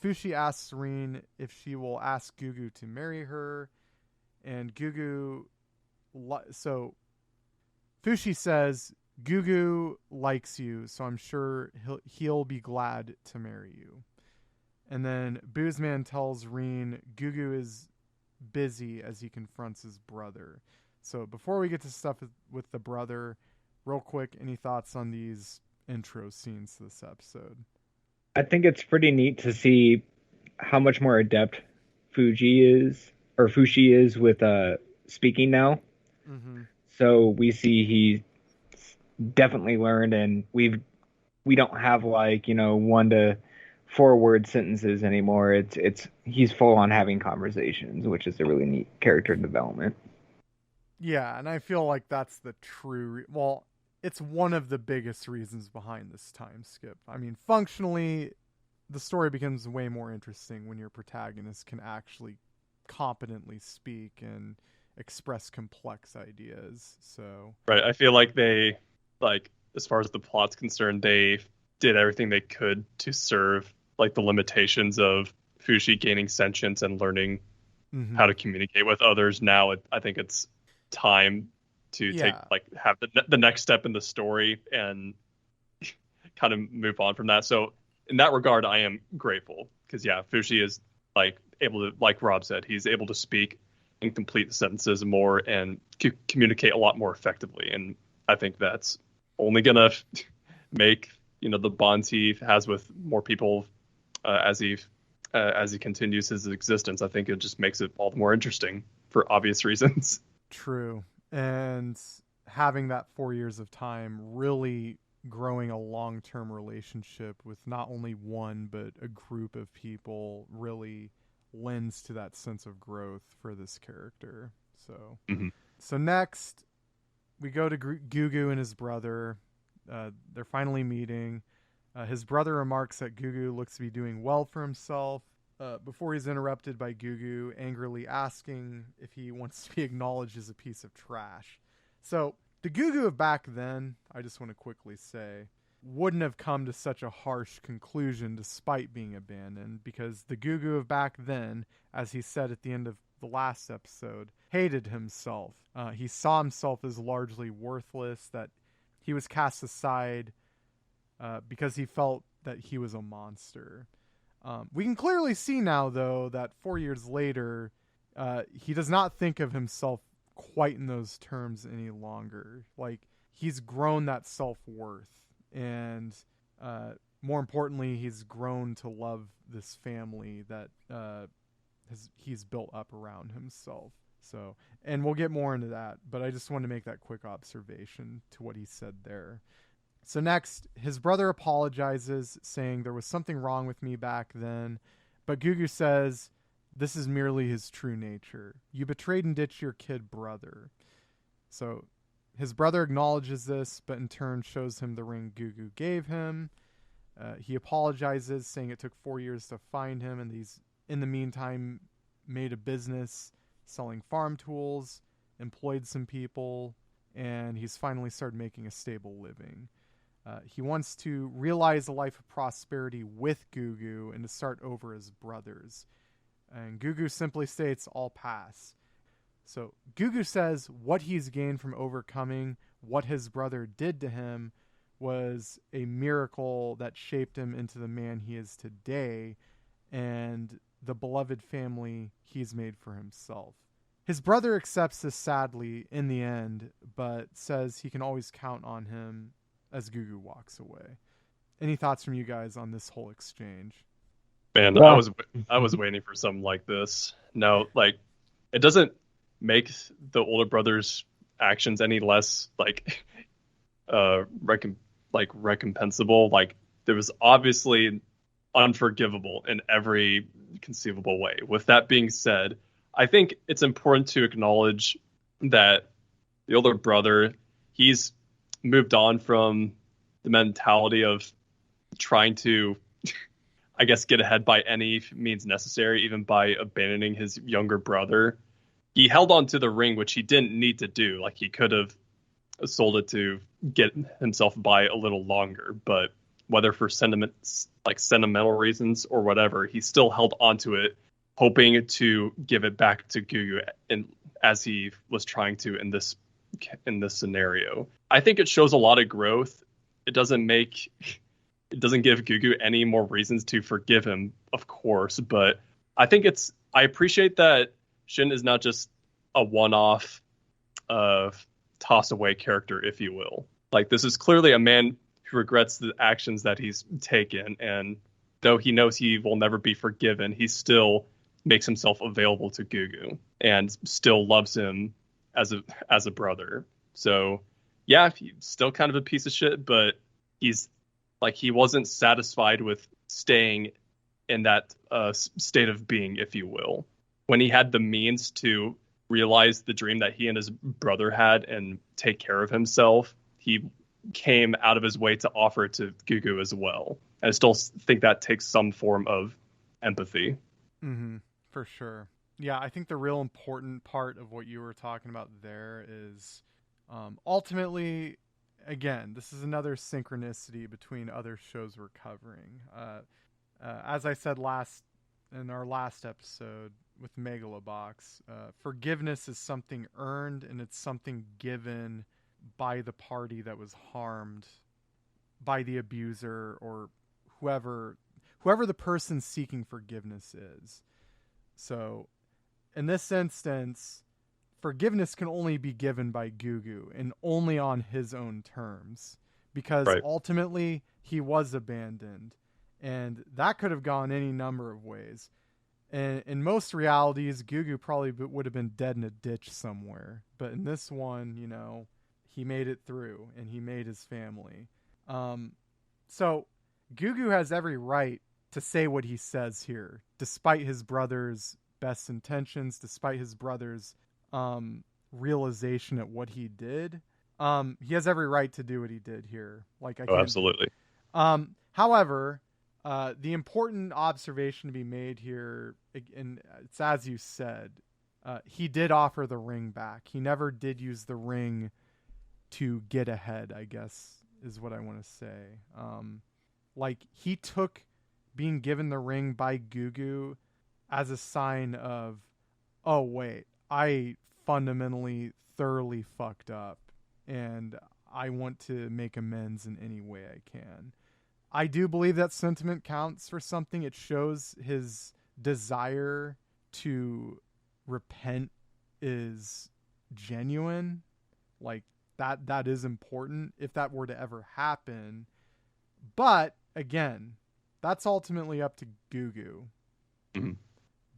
Fushi asks Rin if she will ask Gugu to marry her. And so Fushi says, Gugu likes you, so I'm sure he'll be glad to marry you. And then Boozman tells Rin Gugu is busy as he confronts his brother. So before we get to stuff with the brother, real quick, any thoughts on these intro scenes to this episode? I think it's pretty neat to see how much more adept Fushi is with speaking now. Mm-hmm. So we see he definitely learned, and we don't have 1 to 4 word sentences anymore. It's he's full on having conversations, which is a really neat character development. Yeah, and I feel like that's the true it's one of the biggest reasons behind this time skip. I mean, functionally, the story becomes way more interesting when your protagonist can actually competently speak and express complex ideas. So right, I feel like they, like, as far as the plot's concerned, they did everything they could to serve like the limitations of Fushi gaining sentience and learning how to communicate with others. Now I think it's time to have the next step in the story and kind of move on from that. So in that regard, I am grateful because Fushi is able to, like Rob said, he's able to speak and complete the sentences more and communicate a lot more effectively. And I think that's only gonna make the bonds he has with more people as he continues his existence. I think it just makes it all the more interesting for obvious reasons. True. And having that 4 years of time really growing a long-term relationship with not only one but a group of people really lends to that sense of growth for this character. So So next we go to Gugu and his brother. They're finally meeting. His brother remarks that Gugu looks to be doing well for himself before he's interrupted by Gugu angrily asking if he wants to be acknowledged as a piece of trash. So the Gugu of back then, I just want to quickly say, wouldn't have come to such a harsh conclusion despite being abandoned, because the Gugu of back then, as he said at the end of the last episode, hated himself. He saw himself as largely worthless, that he was cast aside because he felt that he was a monster. We can clearly see now, though, that 4 years later, he does not think of himself quite in those terms any longer. Like, he's grown that self-worth, and more importantly, he's grown to love this family that he's built up around himself. So, and we'll get more into that, but I just wanted to make that quick observation to what he said there. So next, his brother apologizes, saying there was something wrong with me back then, but Gugu says this is merely his true nature. You betrayed and ditched your kid brother. So his brother acknowledges this, but in turn shows him the ring Gugu gave him. He apologizes, saying it took 4 years to find him, and he's, in the meantime, made a business selling farm tools, employed some people, and he's finally started making a stable living. He wants to realize a life of prosperity with Gugu and to start over as brothers. And Gugu simply states, "I'll pass." So Gugu says what he's gained from overcoming what his brother did to him was a miracle that shaped him into the man he is today and the beloved family he's made for himself. His brother accepts this sadly in the end, but says he can always count on him as Gugu walks away. Any thoughts from you guys on this whole exchange? Man, yeah. I was waiting for something like this. No, it doesn't make the older brother's actions any less recompensable. There was obviously unforgivable in every conceivable way. With that being said, I think it's important to acknowledge that the older brother, he's moved on from the mentality of trying to, I guess, get ahead by any means necessary, even by abandoning his younger brother. He held on to the ring, which he didn't need to do. He could have sold it to get himself by a little longer, but whether for sentimental reasons or whatever, he still held onto it, hoping to give it back to Gugu, and as he was trying to in this scenario. I think it shows a lot of growth. It doesn't give Gugu any more reasons to forgive him, of course, but I appreciate that Shin is not just a one-off a toss away character, if you will. Like, this is clearly a man who regrets the actions that he's taken, and though he knows he will never be forgiven, he still makes himself available to Gugu and still loves him as a brother. So yeah, he's still kind of a piece of shit, but he's like, he wasn't satisfied with staying in that state of being, if you will. When he had the means to realize the dream that he and his brother had and take care of himself, he came out of his way to offer it to Gugu as well. I still think that takes some form of empathy. Mm-hmm, for sure. Yeah, I think the real important part of what you were talking about there is ultimately, again, this is another synchronicity between other shows we're covering. As I said in our last episode with Megalobox, forgiveness is something earned, and it's something given by the party that was harmed by the abuser or whoever the person seeking forgiveness is. So in this instance, forgiveness can only be given by Gugu, and only on his own terms, because ultimately he was abandoned, and that could have gone any number of ways. And in most realities, Gugu probably would have been dead in a ditch somewhere, but in this one, you know, he made it through, and he made his family. So Gugu has every right to say what he says here, despite his brother's best intentions, despite his brother's realization at what he did. He has every right to do what he did here. Like, absolutely. However, the important observation to be made here, and it's as you said, he did offer the ring back. He never did use the ring to get ahead, I guess, is what I want to say. Like, he took being given the ring by Gugu as a sign of, oh wait, I fundamentally thoroughly fucked up, and I want to make amends in any way I can. I do believe that sentiment counts for something. It shows his desire to repent is genuine. Like, that is important if that were to ever happen. But again, that's ultimately up to Gugu. Mm-hmm.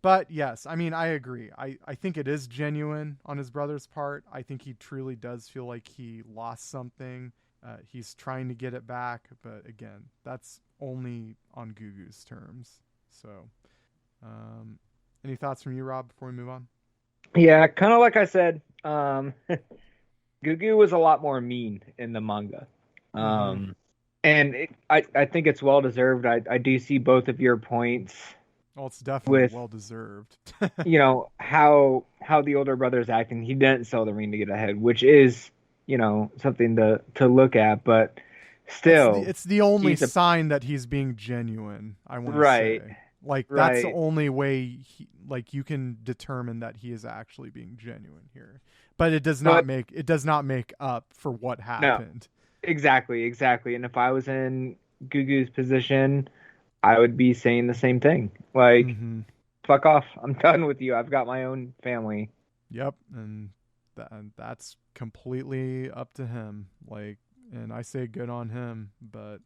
But yes, I mean, I agree. I think it is genuine on his brother's part. I think he truly does feel like he lost something. He's trying to get it back. But again, that's only on Gugu's terms. So, any thoughts from you, Rob, before we move on? Yeah, kind of like I said, Gugu was a lot more mean in the manga. And I think it's well deserved. I do see both of your points. Well, it's definitely well deserved. You know, how the older brother's acting. He didn't sell the ring to get ahead, which is, you know, something to look at, but still, it's the only sign that he's being genuine. I want to say, like, that's the only way you can determine that he is actually being genuine here. But it does not make up for what happened. No, exactly. And if I was in Gugu's position, I would be saying the same thing. Like, fuck off. I'm done with you. I've got my own family. Yep, and that's completely up to him. Like, and I say good on him, but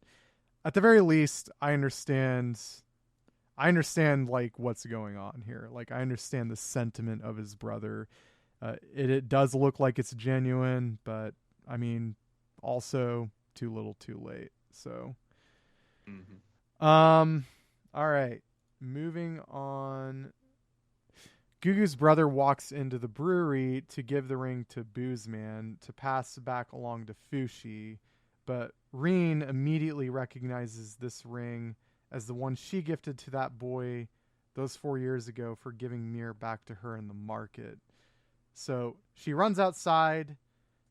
at the very least, I understand like what's going on here. Like, I understand the sentiment of his brother. It does look like it's genuine, but I mean, also too little too late. So all right, moving on. Gugu's brother walks into the brewery to give the ring to Boozman to pass back along to Fushi, but Reen immediately recognizes this ring as the one she gifted to that boy those 4 years ago for giving Mir back to her in the market. So she runs outside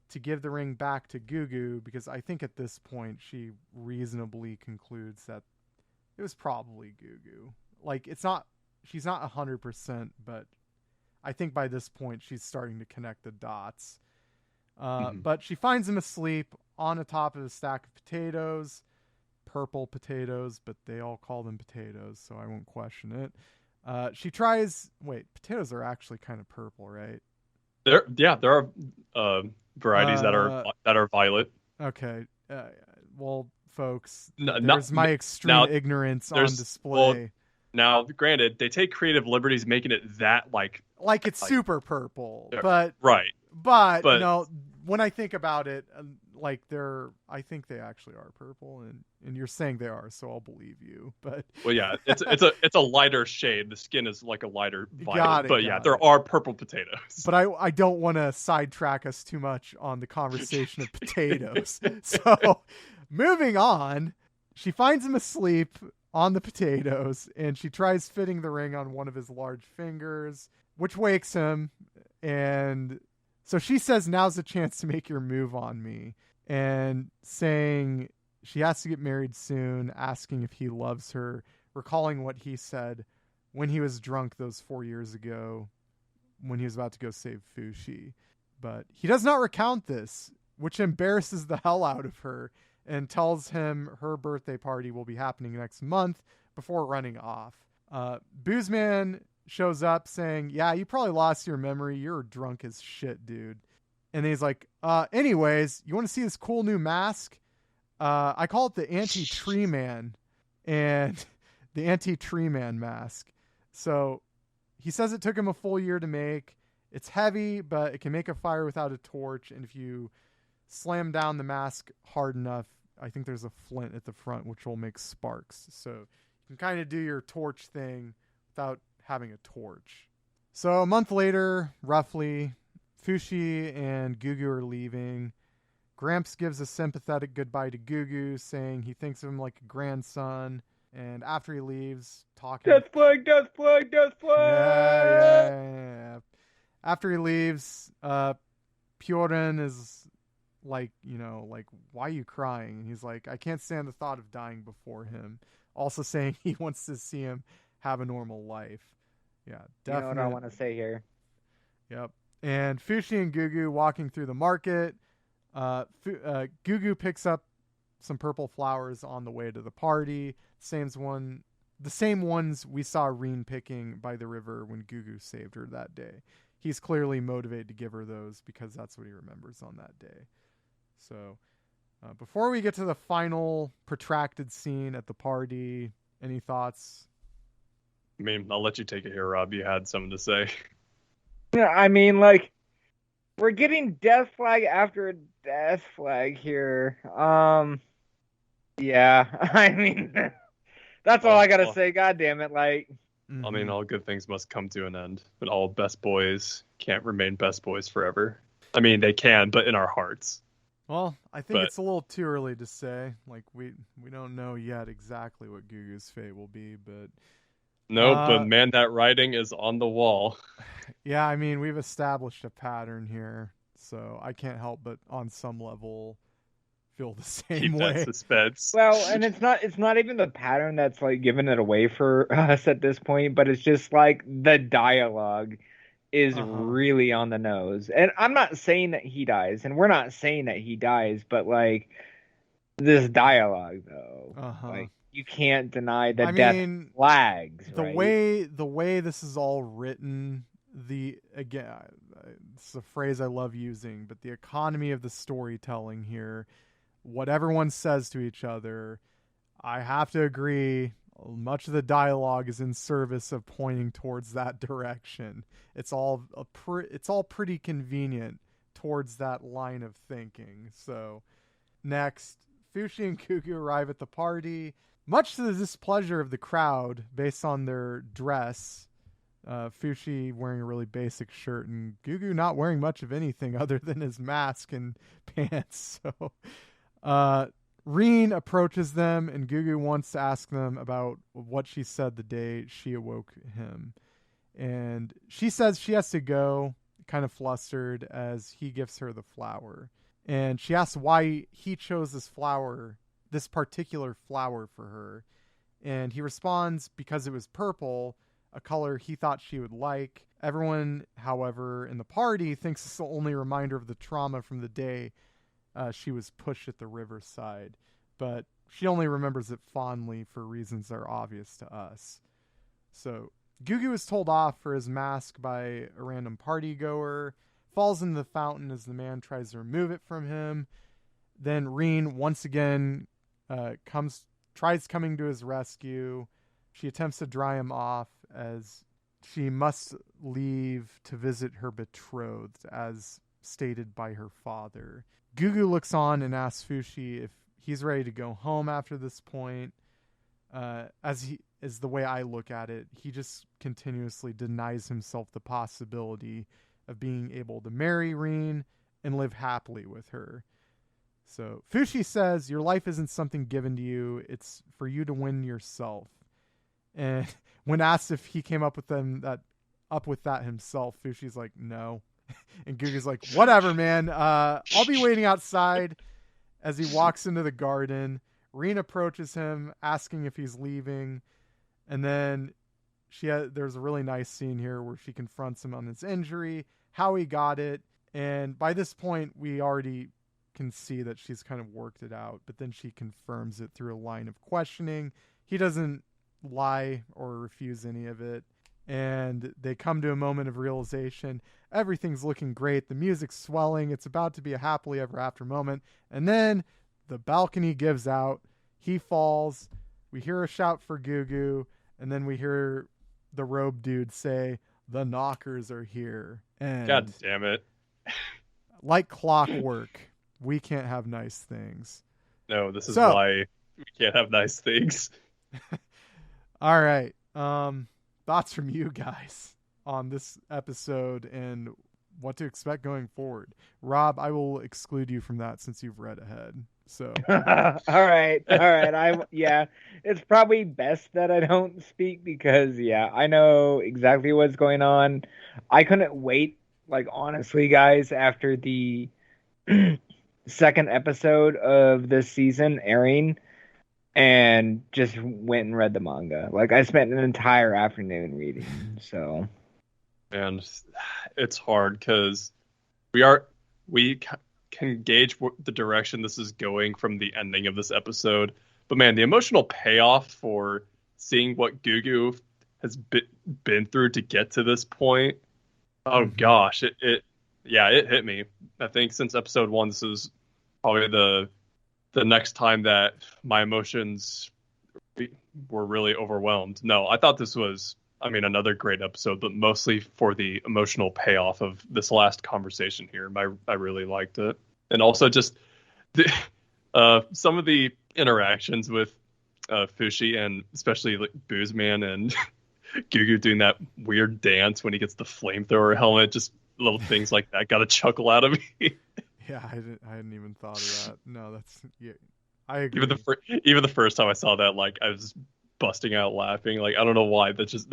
to give the ring back to Gugu, because I think at this point she reasonably concludes that it was probably Gugu. Like, she's not 100%, but I think by this point she's starting to connect the dots. But she finds him asleep on the top of a stack of potatoes, purple potatoes, but they all call them potatoes, so I won't question it. Potatoes are actually kind of purple, right? There are varieties that are violet. Okay. Well, folks, No, there's my extreme ignorance on display. Well, now, granted, they take creative liberties making it that like it's super purple, but right. But no, when I think about it, I think they actually are purple, and you're saying they are, so I'll believe you. But well, yeah, it's a lighter shade. The skin is like a lighter violet, but yeah, there are purple potatoes. But I don't want to sidetrack us too much on the conversation of potatoes. So, moving on, she finds him asleep on the potatoes, and she tries fitting the ring on one of his large fingers, which wakes him, and so she says, now's the chance to make your move on me, and saying she has to get married soon, asking if he loves her, recalling what he said when he was drunk those 4 years ago when he was about to go save Fushi. But he does not recount this, which embarrasses the hell out of her, and tells him her birthday party will be happening next month before running off. Boozman shows up saying, yeah, you probably lost your memory. You're drunk as shit, dude. And then he's like, anyways, you want to see this cool new mask? I call it the anti-tree man, and the anti-tree man mask. So he says it took him a full year to make. It's heavy, but it can make a fire without a torch. And if you slam down the mask hard enough, I think there's a flint at the front, which will make sparks. So you can kind of do your torch thing without having a torch. So a month later, roughly, Fushi and Gugu are leaving. Gramps gives a sympathetic goodbye to Gugu, saying he thinks of him like a grandson. And after he leaves, talking... Death flag, death flag, death flag! Yeah. After he leaves, Pyorin is like, why are you crying? And he's like, I can't stand the thought of dying before him. Also saying he wants to see him have a normal life. Yeah, definitely. You know what I want to say here. Yep. And Fushi and Gugu walking through the market. Gugu picks up some purple flowers on the way to the party. The same ones we saw Reen picking by the river when Gugu saved her that day. He's clearly motivated to give her those because that's what he remembers on that day. So, before we get to the final protracted scene at the party, any thoughts? I mean, I'll let you take it here, Rob. You had something to say. Yeah, I mean, we're getting death flag after death flag here. Yeah, I mean, that's all I gotta say. God damn it, I mean, all good things must come to an end, but all best boys can't remain best boys forever. I mean, they can, but in our hearts. Well, I think it's a little too early to say. We don't know yet exactly what Gugu's fate will be, but... No, but man, that writing is on the wall. Yeah, I mean, we've established a pattern here, so I can't help but on some level feel the same Keep way. That suspense. Well, and it's not even the pattern that's giving it away for us at this point, but it's just the dialogue is really on the nose. And I'm not saying that he dies, and we're not saying that he dies, but this dialogue though, you can't deny the death flags. The way this is all written, it's a phrase I love using, but the economy of the storytelling here, what everyone says to each other, I have to agree, much of the dialogue is in service of pointing towards that direction. It's all pretty convenient towards that line of thinking. So next, Fushi and Gugu arrive at the party, much to the displeasure of the crowd based on their dress. Fushi wearing a really basic shirt and Gugu not wearing much of anything other than his mask and pants. So Reen approaches them and Gugu wants to ask them about what she said the day she awoke him. And she says she has to go, kind of flustered, as he gives her the flower. And she asks why he chose this particular flower for her. And he responds because it was purple, a color he thought she would like. Everyone, however, in the party thinks it's the only reminder of the trauma from the day she was pushed at the riverside. But she only remembers it fondly for reasons that are obvious to us. So Gugu is told off for his mask by a random party goer. falls into the fountain as the man tries to remove it from him. Then Reen once again tries coming to his rescue. She attempts to dry him off as she must leave to visit her betrothed, as stated by her father. Gugu looks on and asks Fushi if he's ready to go home after this point. As the way I look at it, he just continuously denies himself the possibility of being able to marry Reen and live happily with her. So Fushi says, your life isn't something given to you. It's for you to win yourself. And when asked if he came up with that himself, Fushi's like, no. And Gugu's like, whatever, man. I'll be waiting outside. As he walks into the garden, Reen approaches him, asking if he's leaving. And then there's a really nice scene here where she confronts him on his injury, how he got it. And by this point, we already can see that she's kind of worked it out. But then she confirms it through a line of questioning. He doesn't lie or refuse any of it. And they come to a moment of realization. Everything's looking great. The music's swelling. It's about to be a happily ever after moment. And then the balcony gives out. He falls. We hear a shout for Gugu. And then we hear the robe dude say, the knockers are here. And God damn it. Like clockwork, we can't have nice things. No, this is why we can't have nice things. All right. Thoughts from you guys on this episode and what to expect going forward. Rob, I will exclude you from that since you've read ahead. So all right. It's probably best that I don't speak because I know exactly what's going on. I couldn't wait, like, honestly, guys, after the second episode of this season airing, and just went and read the manga. Like, I spent an entire afternoon reading. So, and it's hard because we can gauge the direction this is going from the ending of this episode. But man, the emotional payoff for seeing what Gugu has been through to get to this point. Oh gosh, it hit me. I think since episode 1, this is probably the next time that my emotions were really overwhelmed. No, I thought this was, another great episode, but mostly for the emotional payoff of this last conversation here. I really liked it. And also just some of the interactions with Fushi and especially like Boozman and Gugu doing that weird dance when he gets the flamethrower helmet, just little things like that got a chuckle out of me. Yeah, I hadn't even thought of that. No, I agree. Even the first time I saw that, like, I was busting out laughing. Like, I don't know why. That's just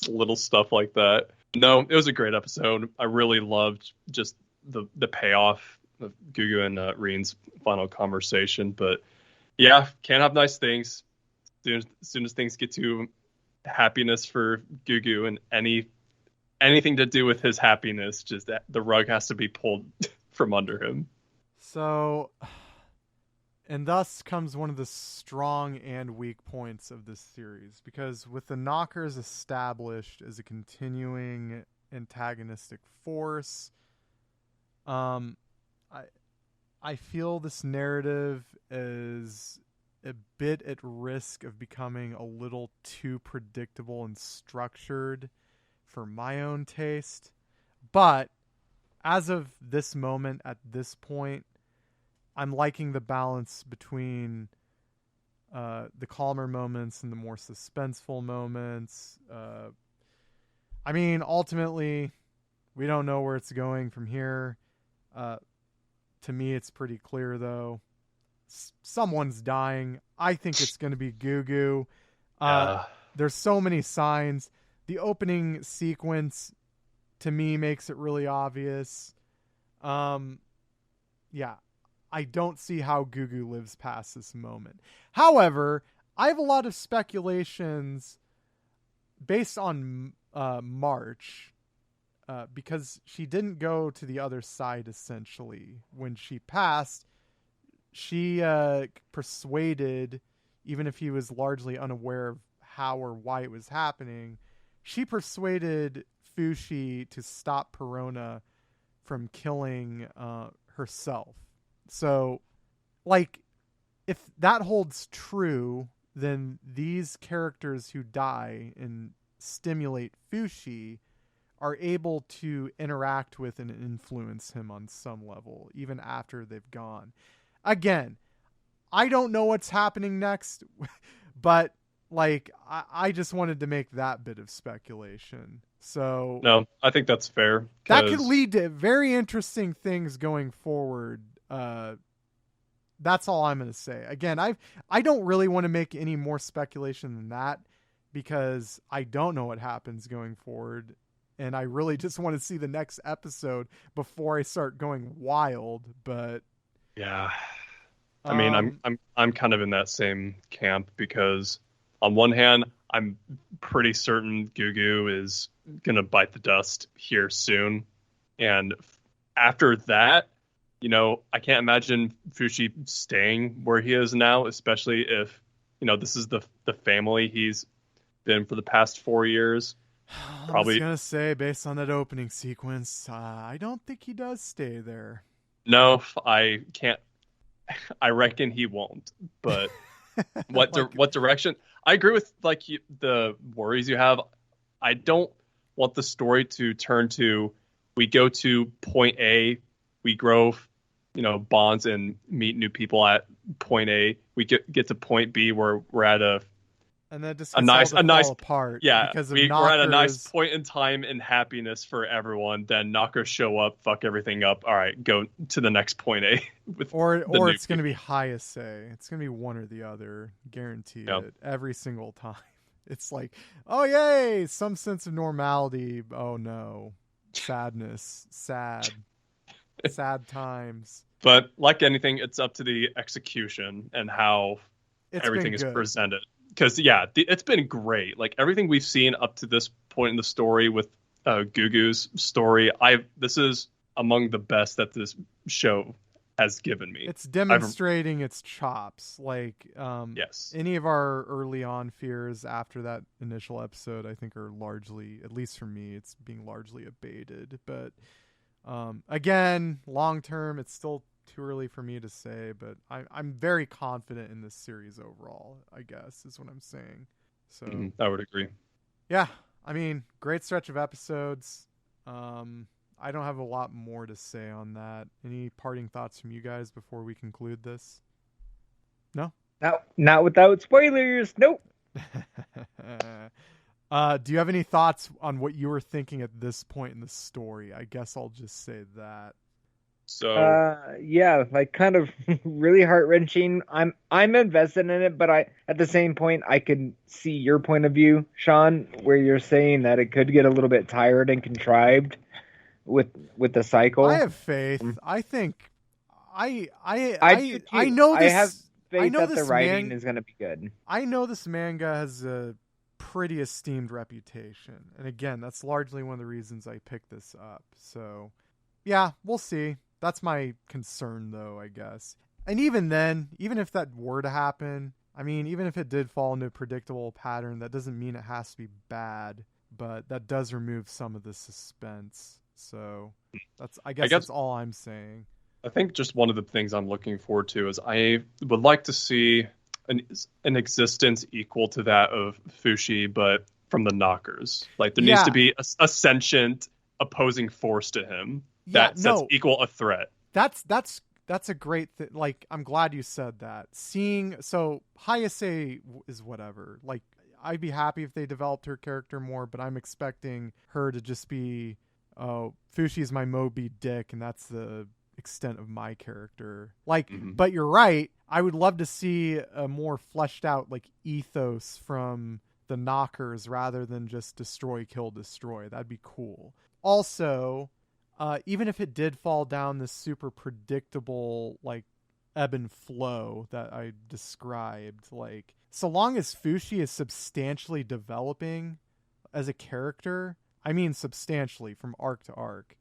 little stuff like that. No, it was a great episode. I really loved just the payoff of Gugu and Reen's final conversation. But yeah, can't have nice things. As soon as things get to happiness for Gugu and anything to do with his happiness, just the rug has to be pulled from under him. So, and thus comes one of the strong and weak points of this series, because with the knockers established as a continuing antagonistic force, I feel this narrative is a bit at risk of becoming a little too predictable and structured for my own taste. But as of this moment, at this point, I'm liking the balance between the calmer moments and the more suspenseful moments. Ultimately, we don't know where it's going from here. To me, it's pretty clear, though. Someone's dying. I think it's going to be Gugu. There's so many signs. The opening sequence, to me, makes it really obvious. I don't see how Gugu lives past this moment. However, I have a lot of speculations based on March, because she didn't go to the other side, essentially. When she passed, she persuaded, even if he was largely unaware of how or why it was happening, she persuaded Fushi to stop Perona from killing herself. So, like, if that holds true, then these characters who die and stimulate Fushi are able to interact with and influence him on some level, even after they've gone. Again, I don't know what's happening next, but like I just wanted to make that bit of speculation. So no, I think that's fair. That could lead to very interesting things going forward. That's all I'm going to say. Again, I don't really want to make any more speculation than that because I don't know what happens going forward. And I really just want to see the next episode before I start going wild. But yeah, I mean, I'm kind of in that same camp because on one hand, I'm pretty certain Gugu is gonna bite the dust here soon, and after that, you know, I can't imagine Fushi staying where he is now, especially if, you know, this is the family he's been for the past 4 years. Probably. I was gonna say, based on that opening sequence, I don't think he does stay there. No, I can't. I reckon he won't. But what direction? I agree with the worries you have. I don't want the story to turn to we go to point A, we grow, you know, bonds and meet new people at point A. We get to point B where we're at and then just a nice apart. Yeah, because we're at a nice point in time and happiness for everyone. Then knockers show up, fuck everything up. All right, go to the next point A. Or it's going to be highest A. It's going to be one or the other, guaranteed it every single time. It's like, oh yay, some sense of normality. Oh no, sadness, sad times. But like anything, it's up to the execution and how everything is presented. Because, yeah, it's been great. Like, everything we've seen up to this point in the story with Gugu's story, this is among the best that this show has given me. It's demonstrating its chops. Like, yes. Any of our early on fears after that initial episode, I think, are largely, at least for me, it's being largely abated. But, again, long term, it's still too early for me to say, but I'm very confident in this series overall, I guess, is what I'm saying. So I would agree. Yeah, I mean, great stretch of episodes. I don't have a lot more to say on that. Any parting thoughts from you guys before we conclude this? No? Not without spoilers. Nope. Do you have any thoughts on what you were thinking at this point in the story? I guess I'll just say that. So yeah, like kind of really heart-wrenching. I'm invested in it, but at the same point I can see your point of view, Sean, where you're saying that it could get a little bit tired and contrived with the cycle. I have faith. I think I know this. I have faith that the writing is going to be good. I know this manga has a pretty esteemed reputation, and again, that's largely one of the reasons I picked this up. So, yeah, we'll see. That's my concern, though, I guess. And even then, even if that were to happen, I mean, even if it did fall into a predictable pattern, that doesn't mean it has to be bad, but that does remove some of the suspense. So I guess that's all I'm saying. I think just one of the things I'm looking forward to is I would like to see an existence equal to that of Fushi, but from the knockers. Like, there needs to be a sentient opposing force to him. That's equal a threat. That's a great thing. Like, I'm glad you said that. Hayase is whatever. Like, I'd be happy if they developed her character more, but I'm expecting her to just be, Fushi's my Moby Dick, and that's the extent of my character. Like, but you're right. I would love to see a more fleshed out, like, ethos from the knockers rather than just destroy, kill, destroy. That'd be cool. Also, even if it did fall down this super predictable, like, ebb and flow that I described, like, so long as Fushi is substantially developing as a character, I mean substantially from arc to arc,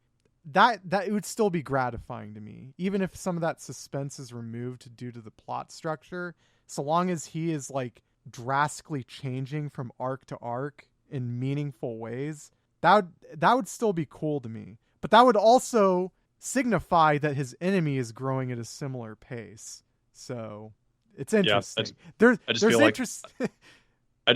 that it would still be gratifying to me. Even if some of that suspense is removed due to the plot structure, so long as he is, like, drastically changing from arc to arc in meaningful ways, that would still be cool to me. But that would also signify that his enemy is growing at a similar pace. So it's interesting. I just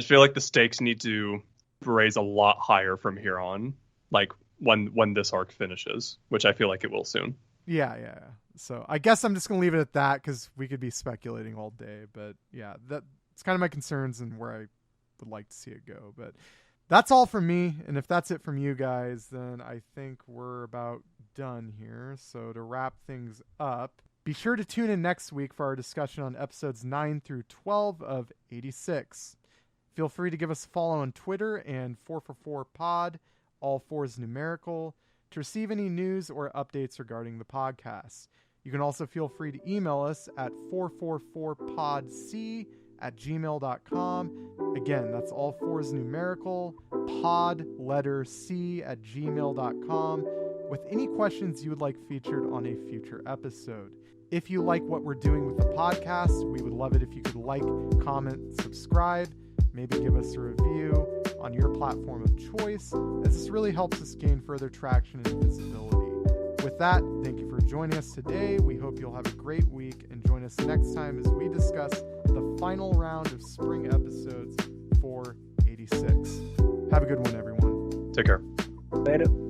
feel like the stakes need to raise a lot higher from here on, like when this arc finishes, which I feel like it will soon. Yeah. So I guess I'm just going to leave it at that because we could be speculating all day. But yeah, that's kind of my concerns and where I would like to see it go. But that's all from me. And if that's it from you guys, then I think we're about done here. So to wrap things up, be sure to tune in next week for our discussion on episodes 9 through 12 of 86. Feel free to give us a follow on Twitter and 4for4pod, all 4 is numerical, to receive any news or updates regarding the podcast. You can also feel free to email us at 444podc@gmail.com. Again, that's all 4 is numerical, pod, letter C @gmail.com, with any questions you would like featured on a future episode. If you like what we're doing with the podcast, we would love it if you could like, comment, subscribe, maybe give us a review on your platform of choice, as this really helps us gain further traction and visibility. With that, thank you for joining us today. We hope you'll have a great week and join us next time as we discuss the final round of spring episodes for 86. Have a good one, everyone. Take care. Later.